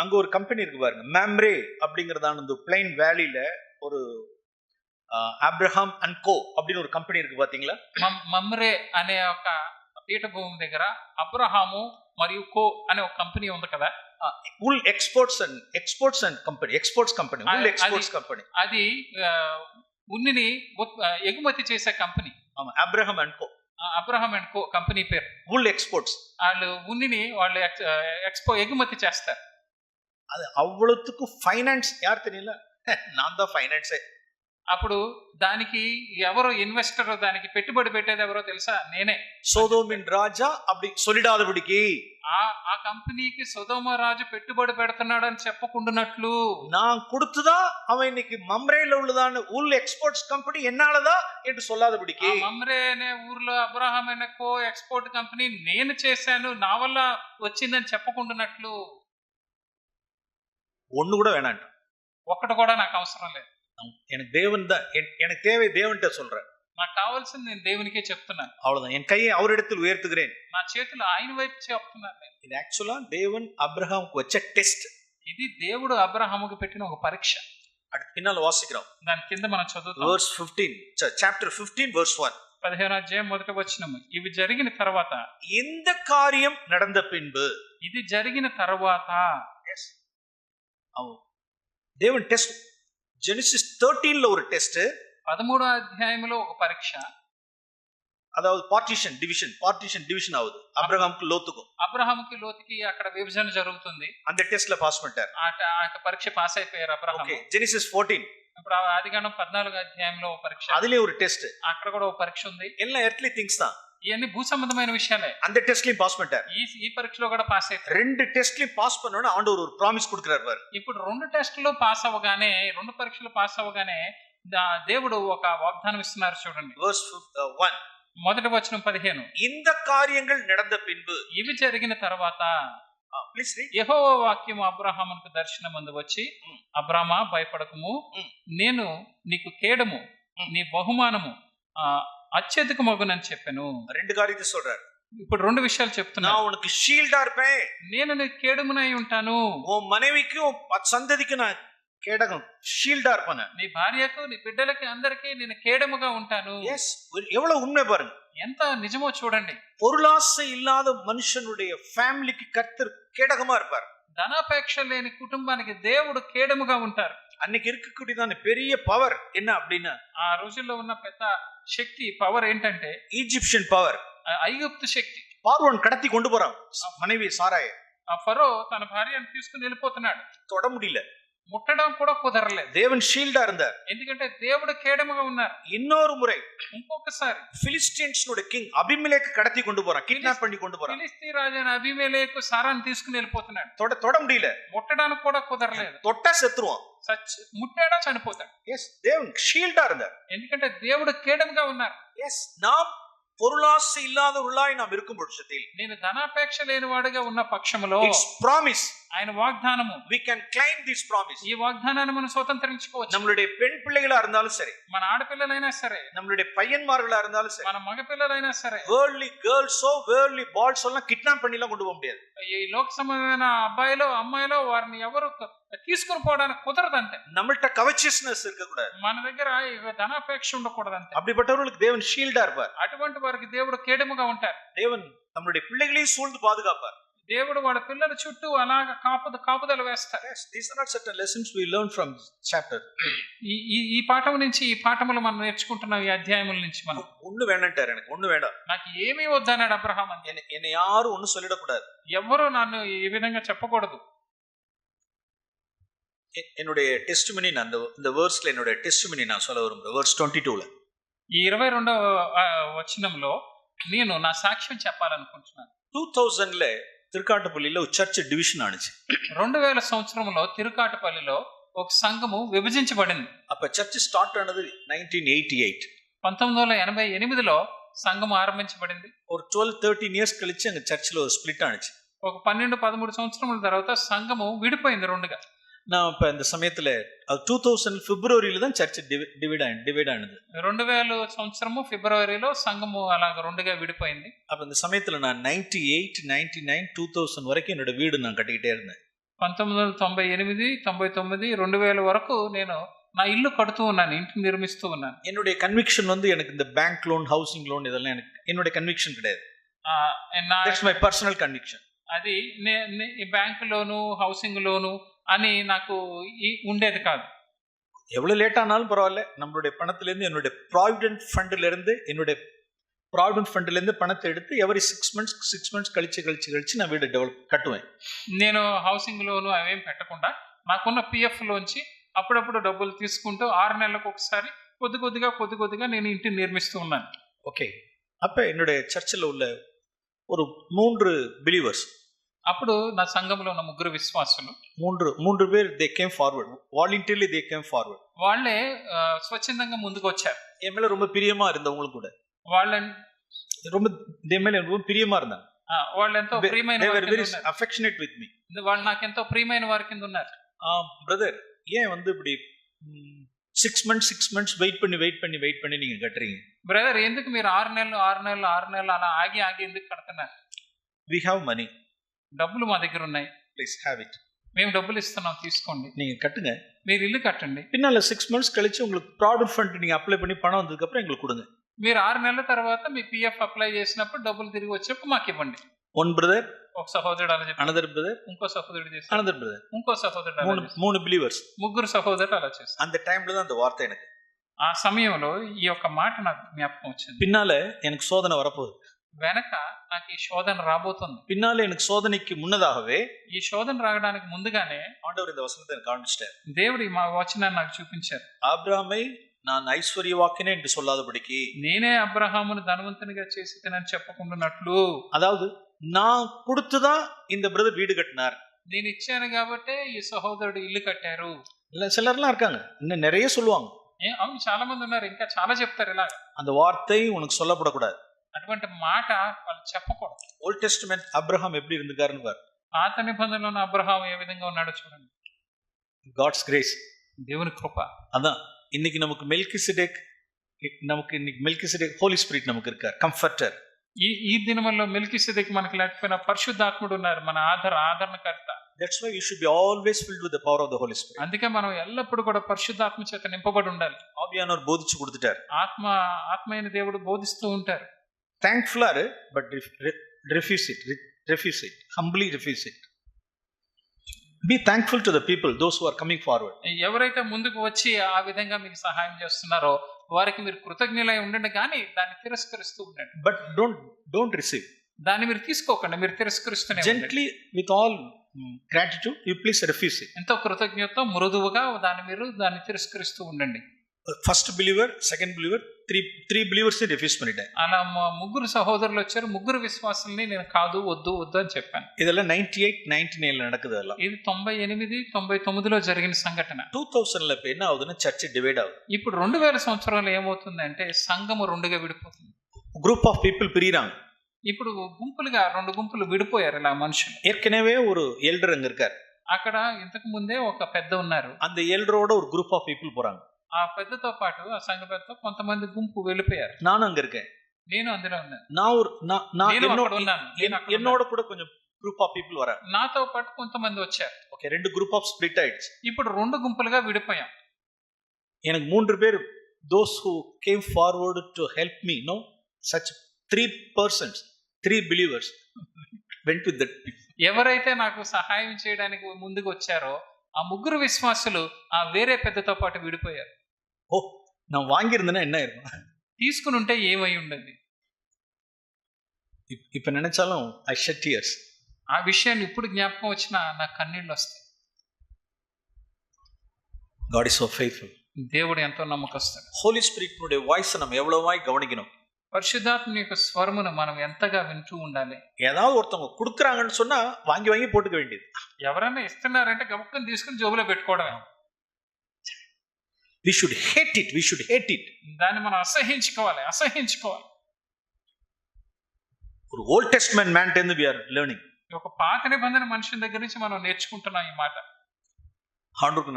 அங்க ஒரு கம்பெனி இருக்கு பாருங்க, மேம்ரே அப்படிங்கறதான இந்த பிளைன் வேலில ஒரு అబ్రహాం అండ్ కో அப்படின்னு ஒரு కంపెనీ இருக்கு பாத்தீங்களா? మమ్రే అనే ఒక పీఠభూమి దగ్గర అబ్రహాము మరియు కో అనే ఒక కంపెనీ ఉంది కదా. Wool exports and company, exports company, wool exports company. అది ఉన్నిని ఎగుమతి చేసే కంపెనీ. అబ్రహాం అండ్ కో కంపెనీ పేరు. Wool exports. వాళ్ళు ఉన్నిని వాళ్ళు ఎగుమతి చేస్తారు. அது அவ்வளவுக்கு ஃபைனான்ஸ் யார் தெரியல, நான் தான் ஃபைனான்ஸே. అప్పుడు దానికి ఎవరు ఇన్వెస్టర్, దానికి పెట్టుబడి పెట్టేది ఎవరో తెలుసా? నేనే. సోదోమిన్ రాజా அப்படி சொல்லிடாதபடிக்கு, ఆ కంపెనీకి సొదొమ రాజు పెట్టుబడి పెడుతున్నాడు అని చెప్పకుండానట్లు, நான் கொடுத்ததா அவன் இன்னைக்கு மம்ரேல உள்ளதான உல் எக்ஸ்போர்ட்ஸ் కంపెనీ ఎన్నాలదా என்று சொல்லாதபடிக்கு, మమ్రే అనే ఊర్లో అబ్రహాం అనే కో ఎక్స్పోర్ట్ కంపెనీ నేను చేశాను, నా వల్ల వచ్చిందని చెప్పకుండానట్లు. ஒண்ணு கூட வேணாம், ఒక్కటి కూడా నాకు అవసరం లేదు. எனக்கு தேவன் தான், எனக்கு தேவை தேவன்கிட்ட சொல்றேன். నాకు కావాల్సింది నేను దేవునికే చెప్తున్నాను. அவ்வளவுதான். என் கையை அவரிடத்தில் உயர்த்துகிறேன். నా చేతులు ఆయన వైపు చెప్తున్నాను. இது ஆக்சுவலா தேவன் அப்ரஹாமுக்கு வச்ச டெஸ்ட். ఇది దేవుడు అబ్రహాముకు పెట్టిన ఒక పరీక్ష. அடுத்து பின்னால வாசிக்கிறோம். దాని కింద మనం చదువుతాం. verse 15, chapter 15 verse 1. 15వ అధ్యాయం మొదటి వచనం. ఇవి జరిగిన తర్వాత, இந்த காரியம் நடந்த பின்பு, ఇది జరిగిన తర్వాత, தேவன் டெஸ்ட். ஜெனிசிஸ் 13ல ஒரு டெஸ்ட், 13వ అధ్యాయంలో ఒక పరీక్ష. அதாவது பார்ட்டிஷன் டிவிஷன் ஆகுது அப்ரஹாமுக்கு లోతుకి అక్కడ విభజన జరుగుతుంది. அந்த டெஸ்ட்ல பாஸ் பண்ணிட்டார். ఆ పరీక్ష పాస్ అయిపోయారు అబ్రహాము. Okay, genesis 14. ఇప్పుడు ఆదికాండం 14వ అధ్యాయంలో ఒక పరీక్ష, அதிலே ஒரு டெஸ்ட். అక్కడ కూడా ఒక పరీక్ష ఉంది. எல்லாம் ఎర్త్లీ థింగ్స్ தான், ఇవన్నీ భూ సంబంధమైన విషయాలే. அந்த டெஸ்ட்லயும் பாஸ் பண்ணிட்டார். ఈ పరీక్షలో కూడా పాస్ అయ్యారు. రెండు టెస్ట్లயும் பாஸ் பண்ணனும் ஆண்டவர் ஒரு ప్రామిస్ கொடுக்கிறார் பாரு. ఇప్పుడు రెండు టెస్టుల్లో పాస్ అవ్వగానే, రెండు పరీక్షలు పాస్ అవ్వగానే దేవుడు ఒక వాగ్దానం ఇస్తున్నారు చూడండి. verse 1, మొదటి వచనం 15. இந்த காரியங்கள் நடந்த பின்பு, ఇవి జరిగిన తర్వాత, ప్లీజ్ రీడ్. యెహోవా వాక్యము అబ్రహామునకు దర్శనమందు వచ్చి, అబ్రామా భయపడకుము, నేను నీకు కేడము, నీ బహుమానము అత్యధికమగునని చెప్పాను. రెండు కార్యాలు சொல்றார். ఇప్పుడు రెండు విషయాలు చెప్తున్నా. நான் உனக்கு ஷீல்டா இருப்பேன், నేను నీకు కేడమునై ఉంటాను. உன் மனைவிக்கு உன் சந்ததிக்கு நான் கேடகம் ஷீல்டா இருப்பேன். నీ భార్యకు, నీ బిడ్డలకి, అందరికీ నేను కేడముగా ఉంటాను. எஸ், எவ்வளவு உண்மை பாருங்க, ఎంత నిజమో చూడండి. பொருளாசை இல்லாத மனுஷனுடைய ஃபேமிலிக்கு கர்த்தர் கேடகமா இருப்பார். ధనాపేక్ష లేని కుటుంబానికి దేవుడు కేడముగా ఉంటారు. அன்னைக்கு இருக்கக்கூடியதான பெரிய பவர் என்ன அப்படின்னா, ఆ రోజుల్లో ఉన్న పెద్ద శక్తి, పవర్ ఏంటంటే ఈజిప్షియన్ పవర్, ఐగుప్తు శక్తి. பார்வோன் கடத்தி கொண்டு போறான் மனைவி சாராய. ఆ ఫరో తన భార్యను తీసుకుని వెళ్ళిపోతున్నాడు. தொட முடியல. ముట్టడం కూడా కుదరలేదు. தேவன் ஷீல்டா இருந்தார். ఎందుకంటే దేవుడు కేడముగా ఉన్నారు. இன்னொரு முறை ఇంకొకసారి பிலிஸ்டீன்ஸ்னுடைய கிங் அபிமெலேக் கடத்தி கொண்டு போறான், கிட்னாப் பண்ணி கொண்டு போறான். ఫిలిస్తీ రాజైన అబీమెలెకు సారాను తీసుకుని వెళ్ళిపోతున్నాడు. தொட முடியல. ముట్టడానికి కూడా కుదరలేదు. தொட்டா செத்துருவான். ముట్టాడా చనిపోతాడు. எஸ், தேவன் ஷீல்டா இருந்தார். ఎందుకంటే దేవుడు కేడముగా ఉన్నారు. எஸ், நாம் பொருளாசை இல்லாதவர்களாய் நாம் இருக்கும் பட்சத்தில், నేను ధనాపేక్ష లేని వాడిగా ఉన్న పక్షములో, ఇట్స్ ప్రామిస్, ఆయన వాగ్దానము, we can claim this promise. ఈ వాగ్దానాన్ని మనం స్వతంత్రించుకోవచ్చు. நம்மளுடைய பெண் பிள்ளைகளா இருந்தாலும் சரி, మన ఆడపిల్లలైనా సరే, நம்மளுடைய பையன்மார்களா இருந்தாலும் சரி, మన మగ పిల్లలైనా సరే, worldly girls worldly boys எல்லாம் கிட்னாப் பண்ணி எல்லாம் கொண்டு போக முடியாது. ఈ లోక సంబంధమైన అబ్బాయిలో అమ్మాయిలో వారిని ఎవరు తీసుకుని పోవడానికి కుదరదంతే. நம்மள்ட்ட கவச்சியஸ்னஸ் இருக்க கூடாது. మన దగ్గర ధనాపేక్ష ఉండకూడదంతే. அப்படிப்பட்டவர்களுக்கு தேவன் ஷீல்டா இருப்பார். అటువంటి వారికి దేవుడు కేడముగా ఉంటారు. தேவன் நம்மளுடைய பிள்ளைகளையும் சூழ்ந்து பாதுகாப்பார். దేవుడు వాళ్ళ పిల్లల చుట్టూ అలాగ కాపుదల వేస్తారు. Yes, these are not certain lessons we learn from chapter. ఈ పాఠం నుంచి, ఈ పాఠములు మనం నేర్చుకుంటున్నాం ఈ అధ్యాయముల నుంచి. మనం ஒண்ணு வேண்டாంటారు, எனக்கு ஒண்ணு வேண்டாம், నాకు ఏమీ వద్దన్నాడు అబ్రహాం. என்னை யாரும் ஒண்ணு சொல்லிடக்கூடாது, ఎవరు నన్ను ఈ విధంగా చెప్పకూడదు. என்னுடைய டெஸ்டிமனி, நான் இந்த வேர்ஸ்ல என்னோட டெஸ்டிமனி நான் சொல்ல விரும்புறேன். verse 22ல, ఈ 22వ వచనంలో నేను నా సాక్ష్యం చెప్పాలనుకుంటున్నాను. 2000ல తిరుకాటపల్లిలో చర్చ్ డివిజన్ ఆనిச்சு. 2000 సంవత్సరంలో తిరుకాటపల్లిలో ఒక సంఘము విభజించబడింది. அப்ப చర్చ్ స్టార్ట్ ఆనது 1988. 1988లో సంఘం ఆరంభించబడింది. ஒரு 12-13 ఇయర్స్ కழிச்சு అங்க చర్చ్లో స్ప్లిట్ ఆనిச்சு. ఒక 12-13 సంవత్సరముల తర్వాత సంఘము విడిపోయింది రెండుగా. நான் இப்ப இந்த சமயத்துல 2000 பிப்ரவரியில தான் சர்ச் டிவைட் ஆனது. 2000 సంవత్సరము ఫిబ్రవరిలో సంఘము అలాగ రెండుగా విడిపోయింది. அப்ப இந்த சமயத்துல நான் 98, 99, 2000 வரைக்கும் என்னோட வீடு நான் கட்டிக்கிட்டே இருந்தேன். 1998, 99, 2000 వరకు నేను నా ఇల్లు కడుతూ ఉన్నాను, ఇంటిని నిర్మిస్తూ ఉన్నాను. என்னுடைய கன்விக்ஷன் வந்து எனக்கு இந்த பேங்க் லோன், ஹவுசிங் லோன் இதெல்லாம் எனக்கு என்னோட கன்விக்ஷன் கிடையாது. That's my personal conviction. అది బ్యాంక్ లోను, హౌసింగ్ లోను అని నాకు ఉండేది కాదు. எவ்வளவு லேட் ஆனாலும் பரவாயில்ல, நம்மளுடைய பணத்துல இருந்து, என்னுடைய ப்ராவிடென்ட் ஃபண்ட்ல இருந்து பணத்தை எடுத்து எவரி 6 months கழிச்சு நான் வீடு கட்டுவேன். నేను హౌసింగ్ లోను అవేం పెట్టకుండా నాకున్న పిఎఫ్ లోంచి అప్పుడప్పుడు డబ్బులు తీసుకుంటూ 6 నెలలకు ఒకసారి కొద్ది కొద్దిగా నేను ఇంటిని నిర్మిస్తూ ఉన్నాను. ఓకే, அப்ப என்னுடைய சர்ச்சில் உள்ள ஒரு 3 பிலீவர்ஸ், అప్పుడు నా సంఘంలో ఉన్న 3 విశ్వాసులు, 3 பேர் they came forward, voluntarily they came forward. వాళ్ళే స్వచ్ఛందంగా ముందుకు వచ్చారు. என் மேல ரொம்ப பிரியமா இருந்தவங்க கூட, వాళ్ళని ரொம்ப దేని மேல ரொம்ப பிரியமா இருந்தாங்க. వాళ్ళు ఎంతో ప్రియమైన they were వారి very కింద affectionate with me. వాళ్ళు నాకు ఎంతో ప్రియమైన వారి కింద ఉన్నారు. பிரதர், ஏன் வந்து இப்படி 6 months வெயிட் பண்ணி நீங்க கட்டுறீங்க? బ్రదర్, ఎందుకు మీరు 6 నెలలు అలా ఆగి ఎందుకు కడుతున్నారు? we have money, డబ్బులు మా దగ్గర ఉన్నాయి, please have it. మేము డబ్బులు ఇస్తున్నాం, తీసుకోండి, நீங்க கட்டுங்க, మీరు ఇల్లు కట్టండి. பின்னால 6 months கழிச்சு உங்களுக்கு ப்ராவிடென்ட் ஃபண்ட் நீங்க அப்ளை பண்ணி பணம் வந்ததுக்கு அப்புறம் எங்களுக்கு கொடுங்க. మీరు 6 నెలల తర్వాత మీ పిఎఫ్ అప్లై చేసినప్పుడు డబ్బులు తిరిగి వచ్చినప్పుడు మాకు ఇవ్వండి. one brother, ఒక సహోదరుడు అలా చెప్పారు, another brother, ఇంకో సహోదరుడు చేశారు, another brother, ఇంకో సహోదరుడు అలా చేశారు. 3 believers, 3 సహోదరులు అలా చేశారు. அந்த டைம்ல தான் அந்த வார்த்தை எனக்கு, ఆ సమయంలో ఈ యొక్క మాట నాకు జ్ఞాపకం వచ్చింది. பின்னால எனக்கு சோதனை வரப்போகுது, వెనక నాకు ఈ శోధన రాబోతుంది. பின்னால எனக்கு சோதனைக்கு முன்னதாகவே ఈ శోధన రావడానికి ముందుగానే ஆண்டவர் இந்த வசனத்தை எனக்கு காண்பிச்சிட்டார். దేవుడు మా వచనాన్ని నాకు చూపించారు. ஆபிரகாமை நான் ஐஸ்வர்யவாக்கினேன் என்று சொல்லாதபடிக்கு, నేనే అబ్రహామును ధనవంతునిగా చేసితేనని చెప్పకుండానట్లు, அதாவது நான் கொடுத்துதான் இந்த பிரதர் வீடு கட்டினார், నేను ఇచ్చాను కాబట్టే ఈ సహోదరుడు ఇల్లు కట్టారు. இல்ல சிலர்லாம் இருக்காங்க, இன்னும் நிறைய சொல்லுவாங்க. అవును, చాలా మంది ఉన్నారు, ఇంకా చాలా చెప్తారు ఇలాగ. அந்த வார்த்தை உனக்கு சொல்லப்படக்கூடாது. అటువంటి మాట వాళ్ళు చెప్పకూడదు. ஓல்ட் டெஸ்டமென்ட் அப்ரஹாம் எப்படி இருந்துக்காருன்னு பாரு. పాత నిబంధనలో అబ్రహాం ఏ విధంగా ఉన్నాడో చూడండి. గాడ్స్ గ్రేస్, దేవుని కృప. அதான் இன்னைக்கு நமக்கு மெல்கிசெடேக் ஹோலி ஸ்பிரிட் நமக்கு இருக்கார், கம்ஃபர்டர். ఈ దినముల్లో మెల్కీసెదెకు మనకు లేకపోయినా పరిశుద్ధాత్ముడు ఉన్నారు, మన ఆదరణకర్త. That's why you should be always filled with the power of the Holy Spirit. అందుకే మనం ఎల్లప్పుడూ కూడా పరిశుద్ధాత్మ చేత నింపబడి ఉండాలి. ஆவியானவர் போதிச்சு கொடுத்துட்டார். ఆత్మైన దేవుడు బోధిస్తూ ఉంటారు. Thankful are, but refuse it, humbly refuse it. Be thankful to the people, those who are coming forward. ఎవరైతే ముందుకు వచ్చి ఆ విధంగా మీకు సహాయం చేస్తున్నారో వారికి మీరు కృతజ్ఞులై ఉండండి, కానీ దాన్ని తిరస్కరిస్తూ ఉండండి. But don't receive. దాన్ని మీరు తీసుకోకండి, మీరు తిరస్కరిస్తూనే ఉండండి. Gently, with all gratitude, you please refuse it. ఎంతో కృతజ్ఞతతో మృదువుగా దాన్ని తిరస్కరిస్తూ ఉండండి. First believer, second believer, three believers ni refuse பண்ணிட்டேன். అలా ముగ్గురు సహోదరులు వచ్చారు, ముగ్గురు విశ్వాసుల్ని నేను కాదు వద్దు అని చెప్పాను. இதெல்லாம் 98 99 நடக்குது அதெல்லாம். ఇది 98 99లో జరిగిన సంఘటన. 2000 இப்ப என்ன ஆகுதுன்னா చర్చ్ డివైడ్ ஆகுது. ఇప్పుడు 2000 సంవత్సరాలు ఏమవుతుంది అంటే సంఘము రెండుగా విడిపోతుంది. గ్రూప్ ఆఫ్ పీపుల్ பிரிறாங்க. ఇప్పుడు గుంపులుగా 2 గుంపులు విడిపోయారు ఇలా మనుషులు. ஏற்கனவே ஒரு எல்டர் அங்க இருக்கார். అక్కడ ఇంతకు ముందే ఒక పెద్ద ఉన్నారు. அந்த எல்டரோட ஒரு group of people போறாங்க. ఆ పెద్దతో పాటు ఆ సంఘ పెద్దతో కొంతమంది గుంపు వెళ్ళిపోయారు. நானும் அங்க இருக்கேன். నేను అందులో ఉన్నాను. என்னோட கூட கொஞ்சம் group of people வராங்க. నాతో పాటు కొంతమంది వచ్చారు. ఓకే, 2 group of split ஆயிடுச்சு. ఇప్పుడు 2 గుంపులుగా విడిపోయాం. எனக்கு 3 பேர் those who came forward to help me, no, such 3 persons, 3 believers went with that people. ఎవరైతే నాకు సహాయం చేయడానికి ముందుకు వచ్చారో ఆ ముగ్గురు విశ్వాసులు ఆ వేరే పెద్దతో పాటు విడిపోయారు. ఓ, நான் வாங்கியிருந்தேன்னா என்ன ஆயிருக்கும்? తీసుకుని ఉంటే ఏమై ఉండేది? இப்ப நினைச்சாலும் I shed tears. ఆ విషయాన్ని ఇప్పుడు జ్ఞాపకం వచ్చినా నాకు కన్నీళ్ళు వస్తాయి. God is so faithful. దేవుడు ఎంతో నమ్మకస్తుడు. Holy Spirit உடைய வாய்ஸ் நம்ம எவ்வளவாய் கவனிக்கணும். పరిశుద్ధాత్మ యొక్క స్వరమును మనం ఎంతగా వింటూ ఉండాలి. ஏதாவது ஒருத்தவங்க கொடுக்குறாங்கன்னு சொன்னா வாங்கி போட்டுக்க வேண்டியது. ఎవరైనా ఇస్తున్నారంటే గబుక్కని తీసుకుని జోబులో పెట్టుకోవడమే. We should hate it. దాన్ని మనం అసహించుకోవాలి. ஒரு old testament man ten we are learning. ఒక పాత నిబంధన మనుషుల దగ్గర నుంచి మనం నేర్చుకుంటున్నాం ఈ మాట. ஆண்டவருக்கு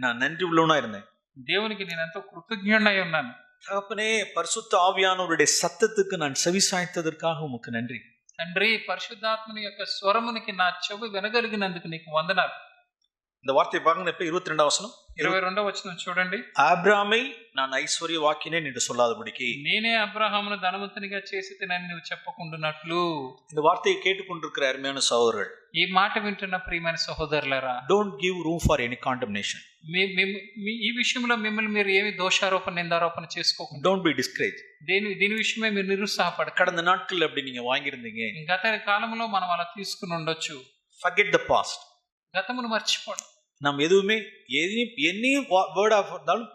நான் நன்றி உள்ளவனா இருந்தேன். దేవునికి నేను ఎంతో కృతజ్ఞుడై ఉన్నాను. தகப்பனே, பரிசுத்த ஆவியானவருடைய சத்தத்துக்கு நான் செவிசாய்த்ததற்காக உமக்கு நன்றி. తండ్రి, పరిశుద్ధాత్మని యొక్క స్వరమునికి నా చెవి వినగలిగినందుకు నీకు వందనాలు. இந்த வார்த்தையை பாருங்க. இப்ப 22వ వచనం, 22వ వచనం చూడండి. ఆబ్రామై நான் ఐశ్వర్యవాక్యనే என்று சொல்லாதபடிக்கு, నేనే అబ్రహామును ధనవంతునిగా చేసితినని నువ్వు చెప్పకుండునట్లు. இந்த வார்த்தையை கேட்டுக்கொண்டிருக்கிற அருமையான சகோதரர்கள், ఈ మాట వింటున్న ప్రియమైన సహోదరులారా, don't give room for any condemnation. ఈ విషయంలో మిమ్మల్ని మీరు ఏమి దోషారోపణ నిందారోపణ చేసుకోకండి. Don't be discouraged. దీని విషయమే మీరు నిరుత్సాహపడకండి. கடந்த நாட்கள் அப்படி நீங்க வாங்கியிருந்தீங்க, గత కాలంలో మనం అలా తీసుకుని ఉండొచ్చు. forget the past. గతమును మర్చిపోండి. நாம் ఎదువుమే ఎనీ వర్డ్ ఆఫ్ இருந்தாலும்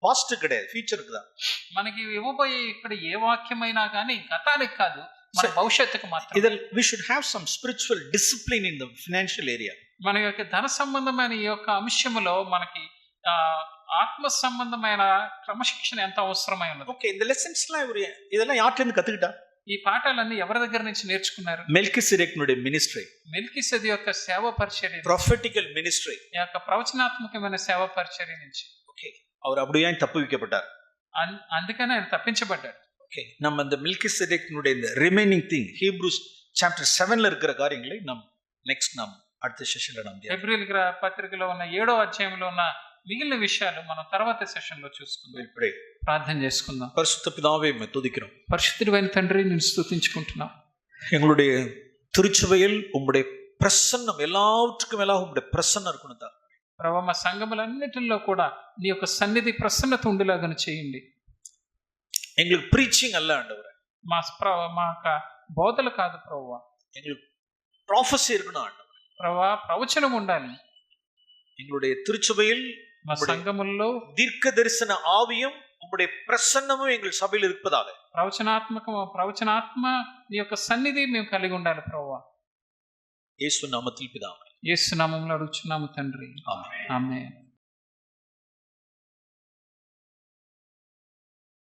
పాస్ట్ கிடையாது, ఫ్యూచర్కి தான். మనకి ఇవ్వబోయే ఇక్కడ ఏ వాక్యమైనా కానీ గతానికి కాదు, మన భవిష్యత్తుకు మాత్రం. ఇదల్ we should have some spiritual discipline in the financial area. మన యొక్క ధన సంబంధమైన ఈ యొక్క అంశములో మనకి ఆత్మ సంబంధమైన క్రమశిక్షణ ఎంత అవసరమై ఉన్నది. ఓకే, இந்த లెసన్స్லாம் இதெல்லாம் யார்கிட்ட இருந்து கத்துக்கிட்டா? ఈ పాఠాలన్నీ ఎవరి దగ్గర నుంచి నేర్చుకున్నారు? మెల్కిసెదెకునుடைய మినిస్ట్రీ, మెల్కిసెదెకు యొక్క సేవ పరిచర్య, ప్రొఫెటికల్ మినిస్ట్రీ, ఈ యొక్క ప్రవచనాత్మకమైన సేవ పరిచర్య నుంచి. ఓకే, அவர் அப்படியே தப்புவிக்கப்பட்டார். అందుకనే ఆయన తప్పించబడ్డాడు. ஓகே, நம்ம இந்த மெல்கிசெதெக்குனுடைய இந்த ரிமைனிங் திங் ஹீப்ரூஸ் சாப்టర్ 7ல இருக்கிற காரியங்களை நாம் அடுத்த செஷன்ல நாம் హెబ్రీయుల పత్రికలో ఉన్న 7వ అధ్యాయంలో ఉన్న మిగిలిన విషయాలు మనం తర్వాత సెషన్ లో చూసుకుందాం. ప్రార్థన చేసుకుందాం. పరిశుద్ధ పితావే, మే துதிக்கிறோம். పరిశుద్ధుడైన తండ్రి, నిన్ను స్తుతించుకుంటున్నాం. எங்களுடைய திருச்சபையில் உம்முடைய பிரசன்னம் எல்லாவற்றுக்கும் மேலாக உம்முடைய பிரசன்னம் இருக்கணும் தான். ప్రభువా, మా సంఘములన్నిటిలో కూడా నీ యొక్క సన్నిధి ప్రసన్నత ఉండేలాగా చేయండి. எங்களுக்கு preaching அல்ல ஆண்டவரே, మా యొక్క బోధలు కాదు ప్రభువా, எங்களுக்கு prophecy இருக்கணும் ஆண்டவரே. ప్రభువా, ప్రవచనం ఉండాలి. எங்களுடைய திருச்சபையில் మా సంఘముల్లో దీర్ఘ దర్శన ఆవియం உம்முடைய பிரசன்னமும் எங்கள் சபையில் இருப்பதாக. ప్రవచనాత్మ నీ యొక్క సన్నిధి మేము కలిగి ఉండాలి ప్రభువా. యేసు నామములో పితావే. యేసు నామములో అడుగుచున్నాము తండ్రి. ఆమేన్. ఆమేన్.